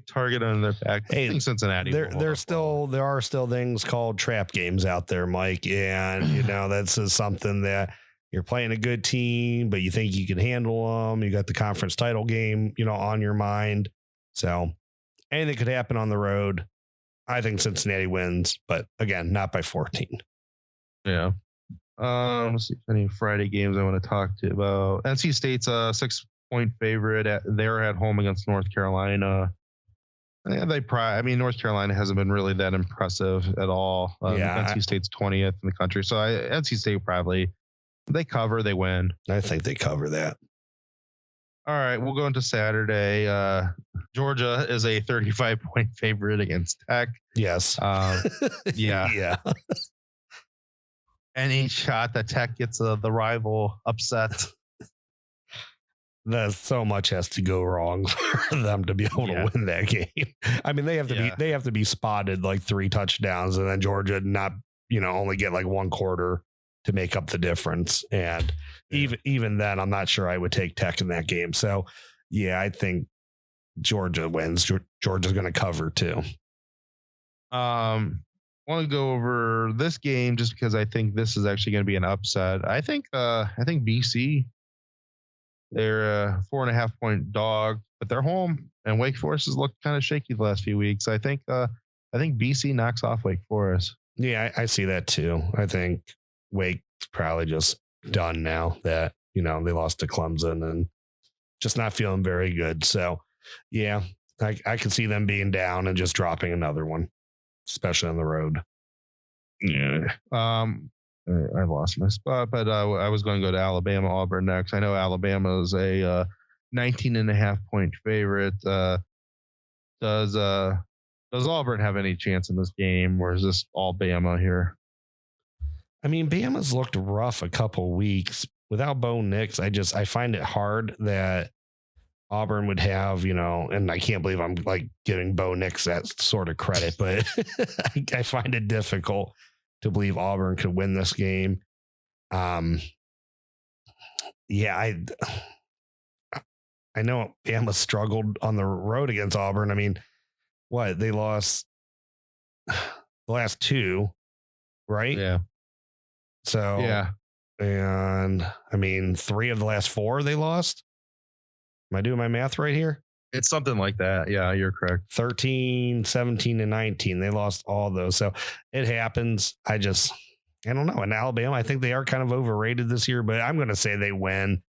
target on their back. I think Cincinnati. There are still things called trap games out there, Mike. And, that's something that you're playing a good team, but you think you can handle them. You got the conference title game, on your mind. So anything could happen on the road. I think Cincinnati wins, but again, not by 14. Yeah. Let's see if any Friday games I want to talk to about. NC State's a 6-point favorite. They're at home against North Carolina. North Carolina hasn't been really that impressive at all. NC State's 20th in the country. So NC State they cover, they win. I think they cover that. All right, we'll go into Saturday. Georgia is a 35-point favorite against Tech. Yes. Yeah. Any shot that Tech gets the rival upset. So much has to go wrong for them to be able to win that game. I mean, they have to be spotted like 3 touchdowns, and then Georgia not, only get like 1 quarter to make up the difference. And even then, I'm not sure I would take Tech in that game. So, yeah, I think Georgia wins. Georgia's going to cover too. Want to go over this game just because I think this is actually going to be an upset. I think BC, they're a 4.5-point dog, but they're home, and Wake Forest has looked kind of shaky the last few weeks. I think BC knocks off Wake Forest. Yeah, I see that too. I think Wake's probably just done now that, they lost to Clemson and just not feeling very good. So, yeah, I can see them being down and just dropping another one, especially on the road. Yeah. I lost my spot, but I was going to go to Alabama, Auburn next. I know Alabama is a 19.5-point favorite. Does Auburn have any chance in this game, or is this all Bama here? I mean, Bama's looked rough a couple weeks without Bo Nix. I find it hard that Auburn would have, and I can't believe I'm like giving Bo Nix that sort of credit, but I find it difficult to believe Auburn could win this game. Yeah, I know Bama struggled on the road against Auburn. I mean, they lost the last 2, right? Yeah. So, yeah. And I mean, 3 of the last 4 they lost. Am I doing my math right here? It's something like that. Yeah, you're correct. 13, 17, and 19. They lost all those. So it happens. I don't know. In Alabama, I think they are kind of overrated this year, but I'm going to say they win.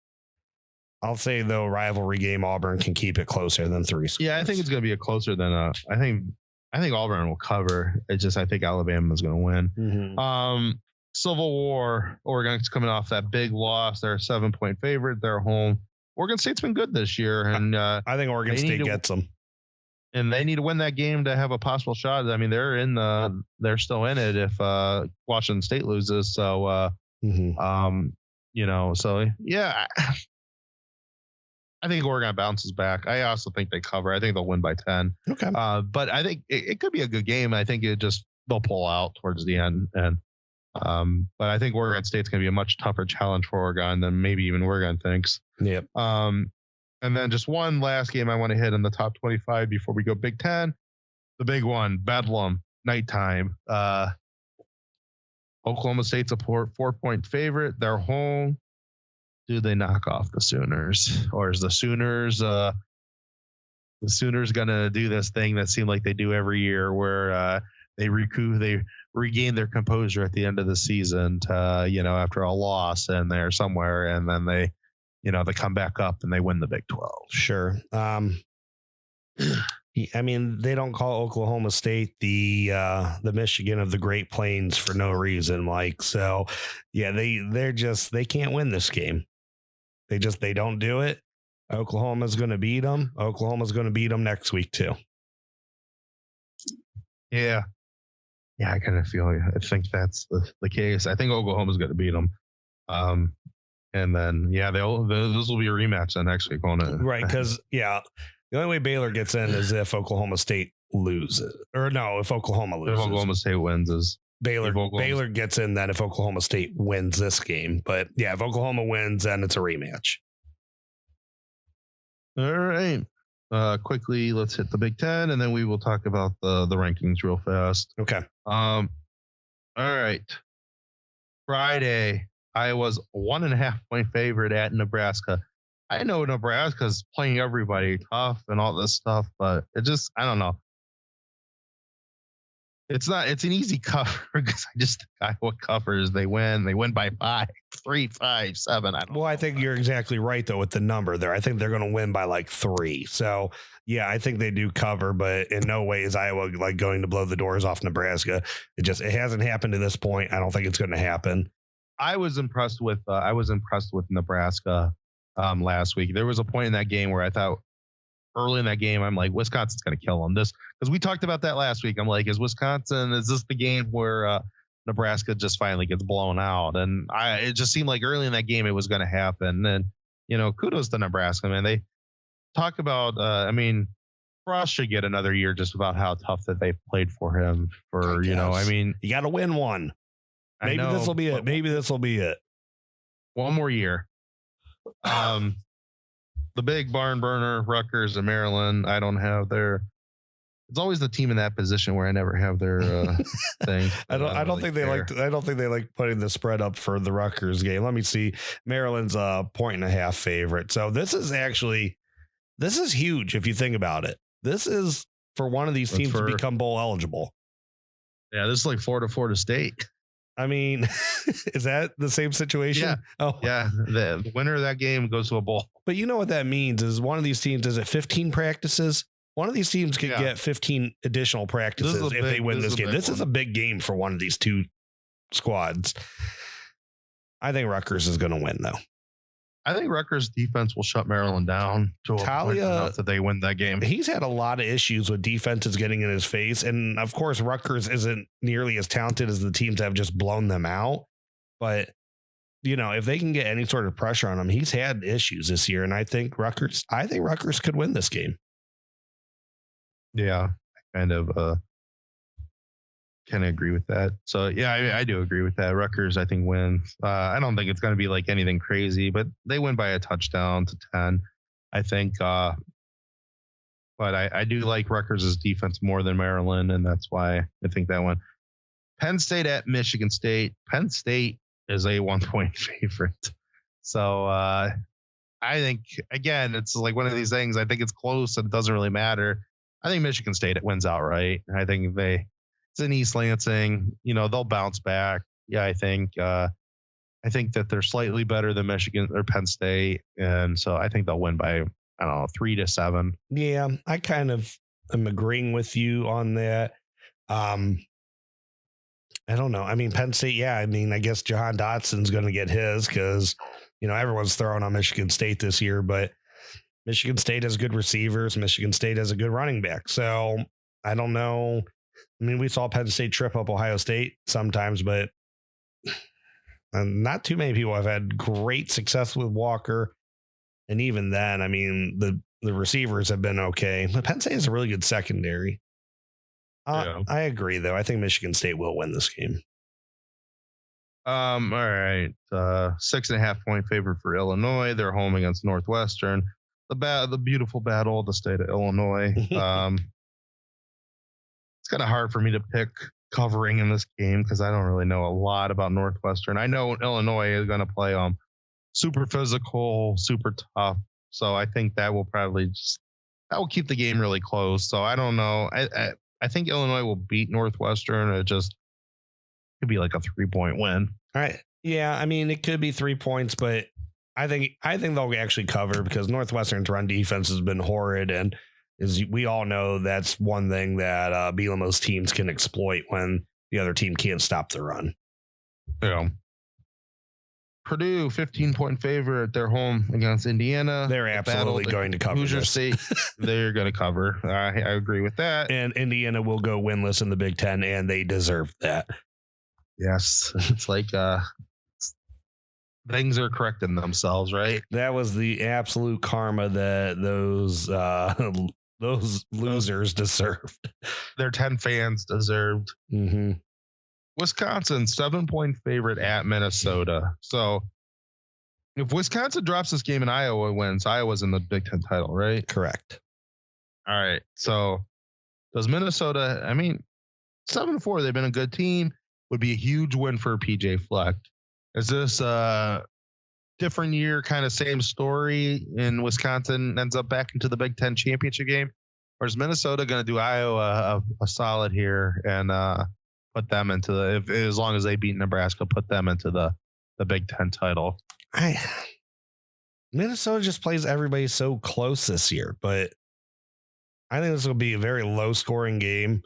I'll say, though, rivalry game, Auburn can keep it closer than 3 scores. Yeah, I think it's going to be a closer than I think Auburn will cover. It's just I think Alabama is going to win. Mm-hmm. Civil War, Oregon's coming off that big loss. They're a 7-point favorite. They're home. Oregon State's been good this year, and I think Oregon State gets them. And they need to win that game to have a possible shot. I mean, they're still in it if Washington State loses. So, so yeah, I think Oregon bounces back. I also think they cover. I think they'll win by 10. Okay. But I think it could be a good game. I think they'll pull out towards the end, and But I think Oregon State's going to be a much tougher challenge for Oregon than maybe even Oregon thinks. Yep. And then just one last game I want to hit in the top 25 before we go Big Ten. The big one, Bedlam, nighttime. Oklahoma State's a 4-point favorite. They're home. Do they knock off the Sooners? Or is the Sooners going to do this thing that seemed like they do every year where they regain their composure at the end of the season to, after a loss and they're somewhere and then they come back up and they win the Big 12. Sure. I mean, they don't call Oklahoma State the Michigan of the Great Plains for no reason, Mike. So yeah, they can't win this game. They don't do it. Oklahoma's going to beat them. Oklahoma's going to beat them next week too. Yeah. Yeah, I kind of I think that's the case. I think Oklahoma's going to beat them. And then, those will be a rematch then next week, won't it? Right, because, the only way Baylor gets in is if Oklahoma State loses. Or no, if Oklahoma loses. If Oklahoma State wins is... Baylor gets in then if Oklahoma State wins this game. But, if Oklahoma wins, then it's a rematch. All right. Quickly, let's hit the Big Ten, and then we will talk about the rankings real fast. Okay. All right. Friday, Iowa's 1.5-point favorite at Nebraska. I know Nebraska's playing everybody tough and all this stuff, but it just, I don't know. It's an easy cover because I just think Iowa covers. They win by 5, 3, 5, 7. I think you're exactly right though with the number there. I think they're going to win by like 3. So I think they do cover, but in no way is Iowa like going to blow the doors off Nebraska. It hasn't happened to this point. I don't think it's going to happen. I was impressed with Nebraska last week. There was a point in that game where I thought early in that game, I'm like, Wisconsin's going to kill them. Because we talked about that last week. I'm like, is this the game where Nebraska just finally gets blown out? And it just seemed like early in that game it was going to happen. And, kudos to Nebraska, man. They talk about, Frost should get another year just about how tough that they've played for him you got to win one. Maybe this will be it. One more year. The big barn burner, Rutgers and Maryland. I don't have their. It's always the team in that position where I never have their thing. I don't think they like putting the spread up for the Rutgers game. Let me see. Maryland's a 1.5 favorite. So this is huge if you think about it. This is for one of these teams to become bowl eligible. Yeah, this is like Florida State. I mean, is that the same situation? Yeah. Oh, yeah. The winner of that game goes to a bowl. But you know what that means is one of these teams, is it 15 practices? One of these teams could get 15 additional practices if they win this game. This is a big game for one of these two squads. I think Rutgers is going to win, though. I think Rutgers defense will shut Maryland down to a point enough that they win that game. He's had a lot of issues with defenses getting in his face. And of course, Rutgers isn't nearly as talented as the teams that have just blown them out. But, if they can get any sort of pressure on him, he's had issues this year. And I think Rutgers could win this game. Yeah, I kind of agree with that. So, yeah, I do agree with that. Rutgers, I think, wins. I don't think it's going to be like anything crazy, but they win by a touchdown to 10, I think. But I do like Rutgers' defense more than Maryland, and that's why I think that one. Penn State at Michigan State. Penn State is a 1-point favorite. So I think, again, it's like one of these things. I think it's close and it doesn't really matter. I think Michigan State wins outright. I think it's in East Lansing. They'll bounce back. Yeah, I think that they're slightly better than Michigan or Penn State, and so I think they'll win by 3-7. Yeah, I kind of am agreeing with you on that. I don't know. I mean, Penn State. Yeah, I mean, I guess Jahan Dotson's going to get his because everyone's throwing on Michigan State this year, but Michigan State has good receivers. Michigan State has a good running back. So I don't know. I mean, we saw Penn State trip up Ohio State sometimes, but not too many people have had great success with Walker. And even then, I mean, the receivers have been okay. But Penn State is a really good secondary. I agree, though. I think Michigan State will win this game. All right. 6.5 point favorite for Illinois. They're home against Northwestern. The beautiful battle of the state of Illinois. It's kind of hard for me to pick covering in this game because I don't really know a lot about Northwestern. I know Illinois is going to play super physical, super tough. So I think that will keep the game really close. So I don't know. I think Illinois will beat Northwestern. It just could be like a 3-point win. All right. Yeah, I mean, it could be 3 points, but I think they'll actually cover because Northwestern's run defense has been horrid, and as we all know, that's one thing that Bielema's teams can exploit when the other team can't stop the run. Yeah. Purdue, 15-point favorite. They're home against Indiana. They're absolutely going to cover Hoosier this. State. They're going to cover. I agree with that. And Indiana will go winless in the Big Ten, and they deserve that. Yes, it's like things are correcting themselves, right? That was the absolute karma that those losers deserved. Their 10 fans deserved. Mm-hmm. Wisconsin, 7-point favorite at Minnesota. So if Wisconsin drops this game and Iowa wins, Iowa's in the Big Ten title, right? Correct. All right. So does Minnesota, 7-4, they've been a good team. Would be a huge win for PJ Fleck. Is this a different year, kind of same story, and Wisconsin ends up back into the Big Ten championship game? Or is Minnesota going to do Iowa a solid here and put them into as long as they beat Nebraska, put them into the Big Ten title? Minnesota just plays everybody so close this year, but I think this will be a very low scoring game.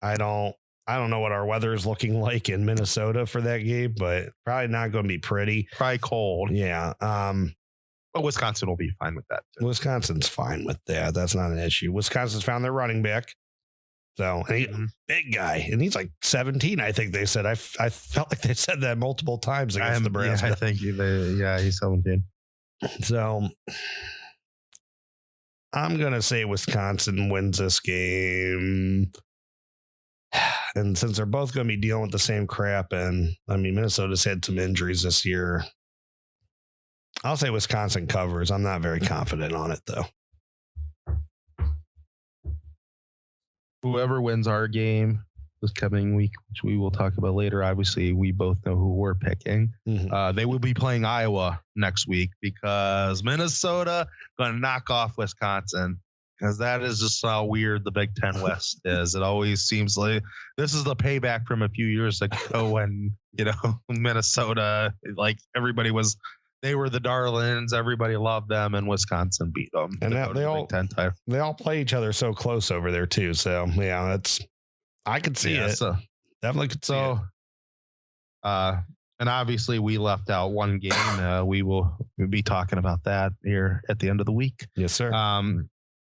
I don't know what our weather is looking like in Minnesota for that game, but probably not going to be pretty. Probably cold. Yeah. But Wisconsin will be fine with that too. Wisconsin's fine with that. That's not an issue. Wisconsin's found their running back. So, and he's a big guy, and he's like 17, I think they said. I felt like they said that multiple times against Nebraska. Yeah, I think he's 17. So I'm going to say Wisconsin wins this game. And since they're both going to be dealing with the same crap, and Minnesota's had some injuries this year, I'll say Wisconsin covers. I'm not very confident on it, though. Whoever wins our game this coming week, which we will talk about later, obviously we both know who we're picking. Mm-hmm. They will be playing Iowa next week because Minnesota going to knock off Wisconsin. Because that is just how weird the Big Ten West is. It always seems like this is the payback from a few years ago when, Minnesota, like they were the darlings. Everybody loved them, and Wisconsin beat them. And they all play each other so close over there too. So yeah, I could see it. So, definitely could see it. And obviously we left out one game. We'll be talking about that here at the end of the week. Yes, sir.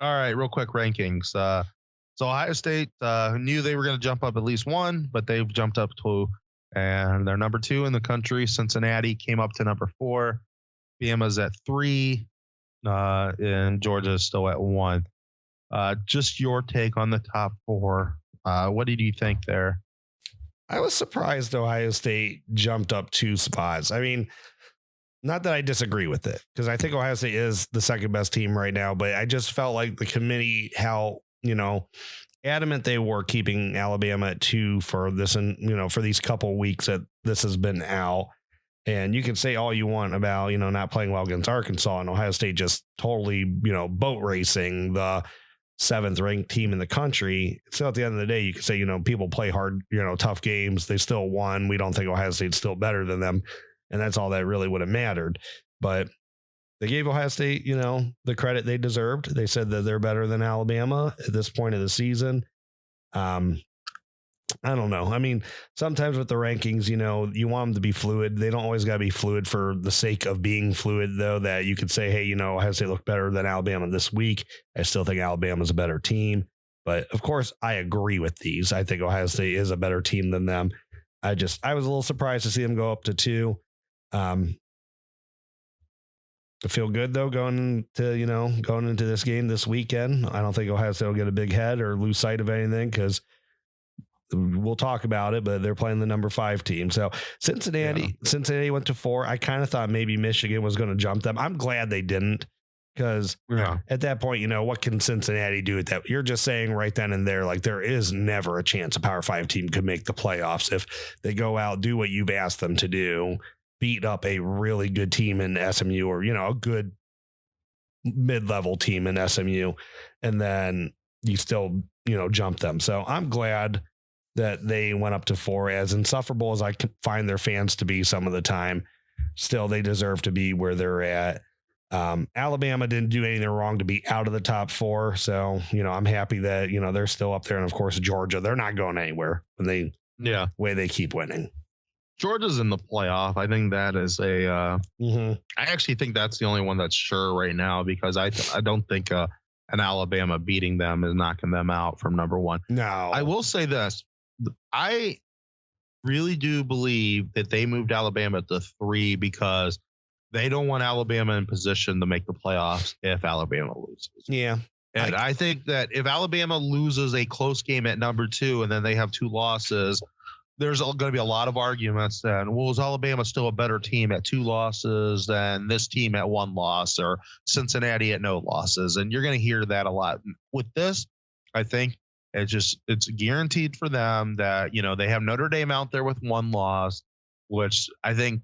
All right, real quick rankings. So Ohio State knew they were going to jump up at least one, but they've jumped up to, and they're number 2 in the country. Cincinnati came up to number 4. Bama's at 3, and Georgia is still at 1. Just your take on the top 4. What did you think there? I was surprised Ohio State jumped up 2 spots. Not that I disagree with it, because I think Ohio State is the second best team right now, but I just felt like the committee, how, adamant they were keeping Alabama at 2 for this and, for these couple weeks that this has been out. And you can say all you want about, not playing well against Arkansas, and Ohio State just totally, boat racing the 7th ranked team in the country. So at the end of the day, you can say, people play hard, tough games. They still won. We don't think Ohio State's still better than them. And that's all that really would have mattered. But they gave Ohio State, the credit they deserved. They said that they're better than Alabama at this point of the season. I don't know. Sometimes with the rankings, you want them to be fluid. They don't always got to be fluid for the sake of being fluid, though, that you could say, hey, Ohio State looked better than Alabama this week. I still think Alabama's a better team. But, of course, I agree with these. I think Ohio State is a better team than them. I was a little surprised to see them go up to 2. I feel good though going into this game this weekend. I don't think Ohio State will get a big head or lose sight of anything because we'll talk about it, but they're playing the number 5 team. So Cincinnati went to 4. I kind of thought maybe Michigan was going to jump them. I'm glad they didn't, because at that point, what can Cincinnati do at that? You're just saying right then and there, like, there is never a chance a Power 5 team could make the playoffs if they go out, do what you've asked them to do, beat up a really good team in SMU, or, a good mid-level team in SMU, and then you still, jump them. So I'm glad that they went up to 4. As insufferable as I can find their fans to be some of the time, still they deserve to be where they're at. Alabama didn't do anything wrong to be out of the top 4. So, I'm happy that, they're still up there. And of course, Georgia, they're not going anywhere when way they keep winning. Georgia's in the playoff. I think that is I actually think that's the only one that's sure right now, because I don't think an Alabama beating them is knocking them out from number 1. No, I will say this. I really do believe that they moved Alabama to 3 because they don't want Alabama in position to make the playoffs if Alabama loses. Yeah. And I think that if Alabama loses a close game at number 2 and then they have 2 losses, there's going to be a lot of arguments then. Well, is Alabama still a better team at 2 losses than this team at 1 loss, or Cincinnati at no losses? And you're going to hear that a lot. With this, I think it's guaranteed for them that, they have Notre Dame out there with 1 loss, which I think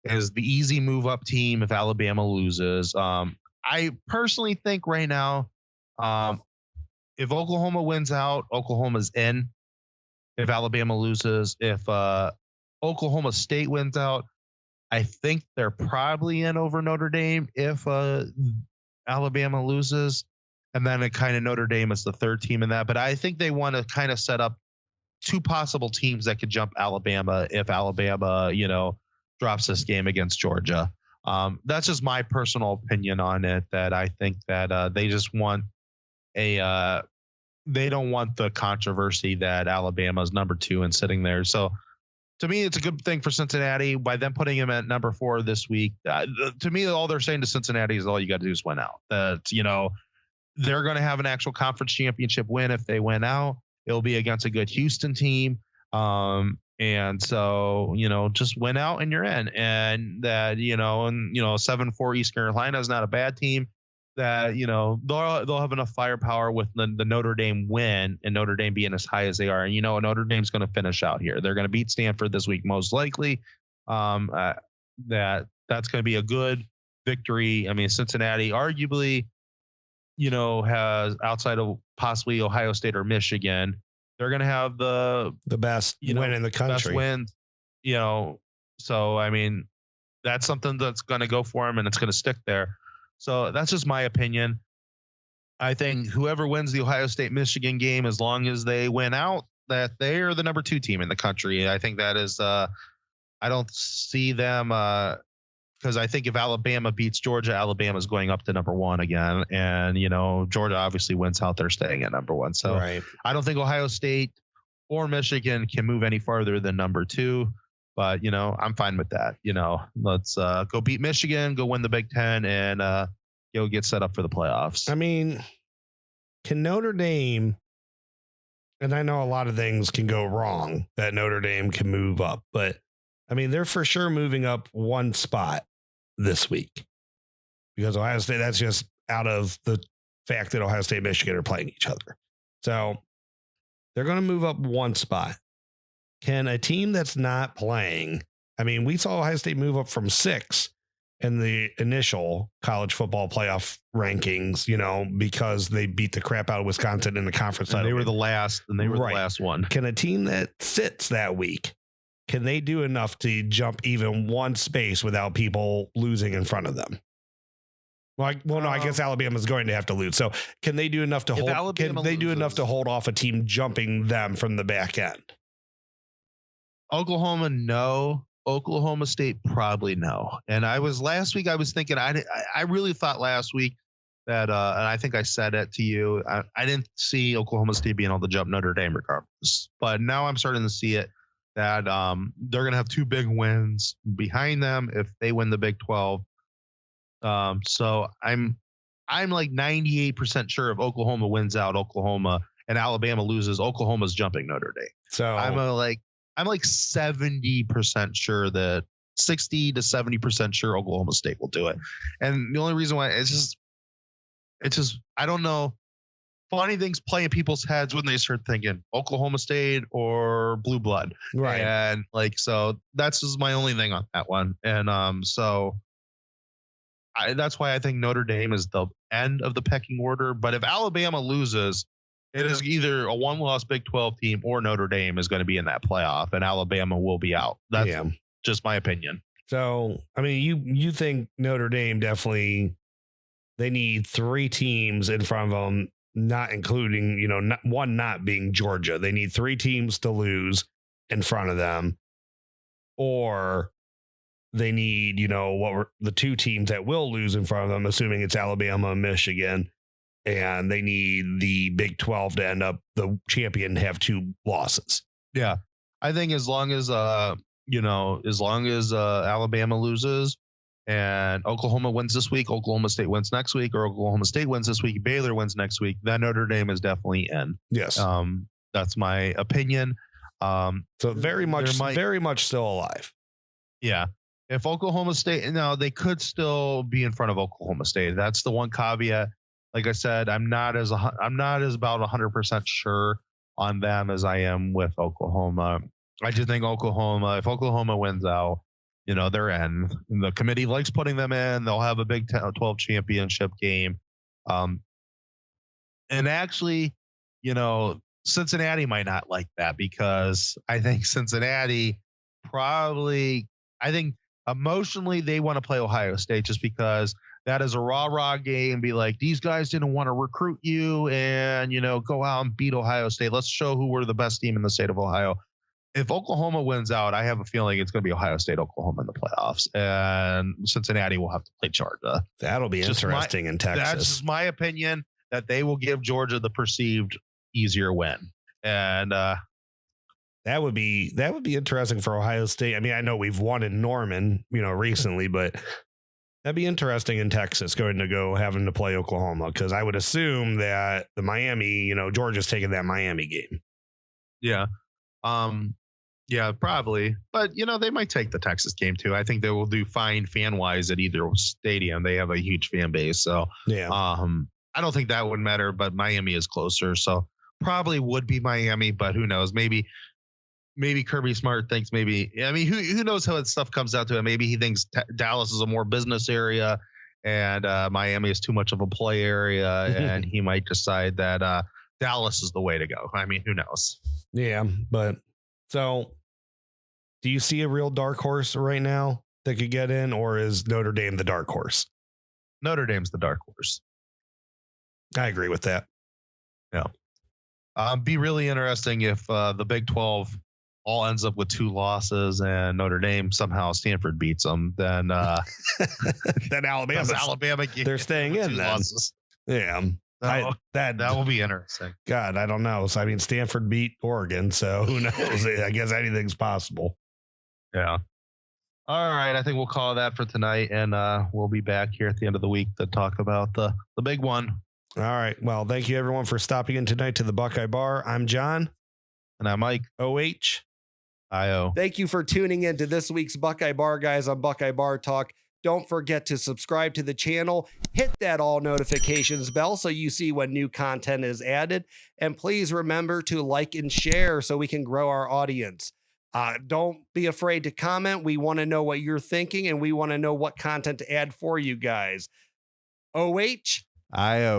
is the easy move up team if Alabama loses. I personally think right now, if Oklahoma wins out, Oklahoma's in. If Alabama loses, if Oklahoma State wins out, I think they're probably in over Notre Dame if Alabama loses. And then it kind of Notre Dame is the 3rd team in that. But I think they want to kind of set up 2 possible teams that could jump Alabama if Alabama, drops this game against Georgia. That's just my personal opinion on it, that I think that they just want they don't want the controversy that Alabama's number 2 and sitting there. So to me, it's a good thing for Cincinnati by them putting him at number 4 this week. To me, all they're saying to Cincinnati is all you got to do is win out. That, they're going to have an actual conference championship win if they win out. It'll be against a good Houston team. And so, just win out and you're in. And that, 7-4 East Carolina is not a bad team. That, they'll have enough firepower with the Notre Dame win and Notre Dame being as high as they are. And, Notre Dame's going to finish out here. They're going to beat Stanford this week, most likely. That's going to be a good victory. I mean, Cincinnati arguably, has, outside of possibly Ohio State or Michigan, they're going to have the best win in the country. Best wins, So, I mean, that's something that's going to go for them and it's going to stick there. So that's just my opinion. I think whoever wins the Ohio State-Michigan game, as long as they win out, that they are the number 2 team in the country. I think that is I don't see them because I think if Alabama beats Georgia, Alabama's going up to number 1 again. And, Georgia obviously wins out. They're staying at number 1. So I don't think Ohio State or Michigan can move any farther than number 2. But, I'm fine with that. Let's go beat Michigan, go win the Big Ten, and go get set up for the playoffs. I mean, can Notre Dame, and I know a lot of things can go wrong that Notre Dame can move up, but I mean, they're for sure moving up 1 spot this week because Ohio State, that's just out of the fact that Ohio State and Michigan are playing each other. So they're going to move up 1 spot. Can a team that's not playing, I mean, we saw Ohio State move up from 6 in the initial college football playoff rankings, because they beat the crap out of Wisconsin in the conference title. They were the last, and they were the last one. Can a team that sits that week, can they do enough to jump even 1 space without people losing in front of them? No, I guess Alabama's going to have to lose. So can they do enough to hold? Can they do enough to hold off a team jumping them from the back end? Oklahoma, no. Oklahoma State, probably no. And last week I was thinking, I really thought last week that, and I think I said it to you, I didn't see Oklahoma State being able to jump Notre Dame regardless. But now I'm starting to see it, that they're going to have 2 big wins behind them if they win the Big 12. So I'm like 98% sure if Oklahoma wins out, Oklahoma and Alabama loses, Oklahoma's jumping Notre Dame. So I'm like 70% sure that 60 to 70% sure Oklahoma State will do it. And the only reason why it's just I don't know. Funny things play in people's heads when they start thinking Oklahoma State or blue blood. right. And like, so that's just my only thing on that one. And that's why I think Notre Dame is the end of the pecking order. But if Alabama loses, it is either a one-loss Big 12 team or Notre Dame is going to be in that playoff, and Alabama will be out. That's just my opinion. So, I mean, you think Notre Dame definitely, they need 3 teams in front of them, not including, one not being Georgia. They need 3 teams to lose in front of them, or they need, what were the 2 teams that will lose in front of them, assuming it's Alabama and Michigan, and they need the Big 12 to end up the champion have 2 losses. Yeah. I think as long as Alabama loses and Oklahoma wins this week, Oklahoma State wins next week, or Oklahoma State wins this week, Baylor wins next week, then Notre Dame is definitely in. Yes. That's my opinion. So very much still alive. Yeah. If Oklahoma State, now they could still be in front of Oklahoma State. That's the one caveat. Like I said, I'm not as about 100% sure on them as I am with Oklahoma. I do think Oklahoma, if Oklahoma wins out, they're in. The committee likes putting them in. They'll have a Big 12 championship game. And actually, Cincinnati might not like that, because I think Cincinnati emotionally they want to play Ohio State, just because that is a rah-rah game. Be like, these guys didn't want to recruit you and, go out and beat Ohio State. Let's show who we're the best team in the state of Ohio. If Oklahoma wins out, I have a feeling it's going to be Ohio State, Oklahoma in the playoffs, and Cincinnati will have to play Georgia. That'll be interesting in Texas. That's just my opinion, that they will give Georgia the perceived easier win. And that would be interesting for Ohio State. I mean, I know we've won in Norman, recently, but that'd be interesting in Texas having to play Oklahoma, because I would assume that the Miami, Georgia's taking that Miami game. Yeah. Yeah, probably. But, they might take the Texas game too. I think they will do fine fan wise at either stadium. They have a huge fan base. So, yeah. I don't think that would matter, but Miami is closer. So probably would be Miami, but who knows? Maybe Kirby Smart thinks who knows how that stuff comes out to it. Maybe he thinks Dallas is a more business area and Miami is too much of a play area, and he might decide that Dallas is the way to go. I mean, who knows? Yeah, but so do you see a real dark horse right now that could get in, or is Notre Dame the dark horse? Notre Dame's the dark horse. I agree with that. Yeah. Be really interesting if the Big 12 all ends up with 2 losses and Notre Dame somehow Stanford beats them. Then then Alabama they're staying in. Then losses. Yeah. That will be interesting. God, I don't know. So, I mean, Stanford beat Oregon, so who knows? I guess anything's possible. Yeah. All right. I think we'll call that for tonight, and we'll be back here at the end of the week to talk about the big one. All right. Well, thank you, everyone, for stopping in tonight to the Buckeye Bar. I'm John. And I'm Mike. OH. IO. Thank you for tuning in to this week's Buckeye Bar Guys on Buckeye Bar Talk. Don't forget to subscribe to the channel, hit that all notifications bell so you see when new content is added. And please remember to like and share so we can grow our audience. Don't be afraid to comment. We want to know what you're thinking, and we want to know what content to add for you guys. OH. IO.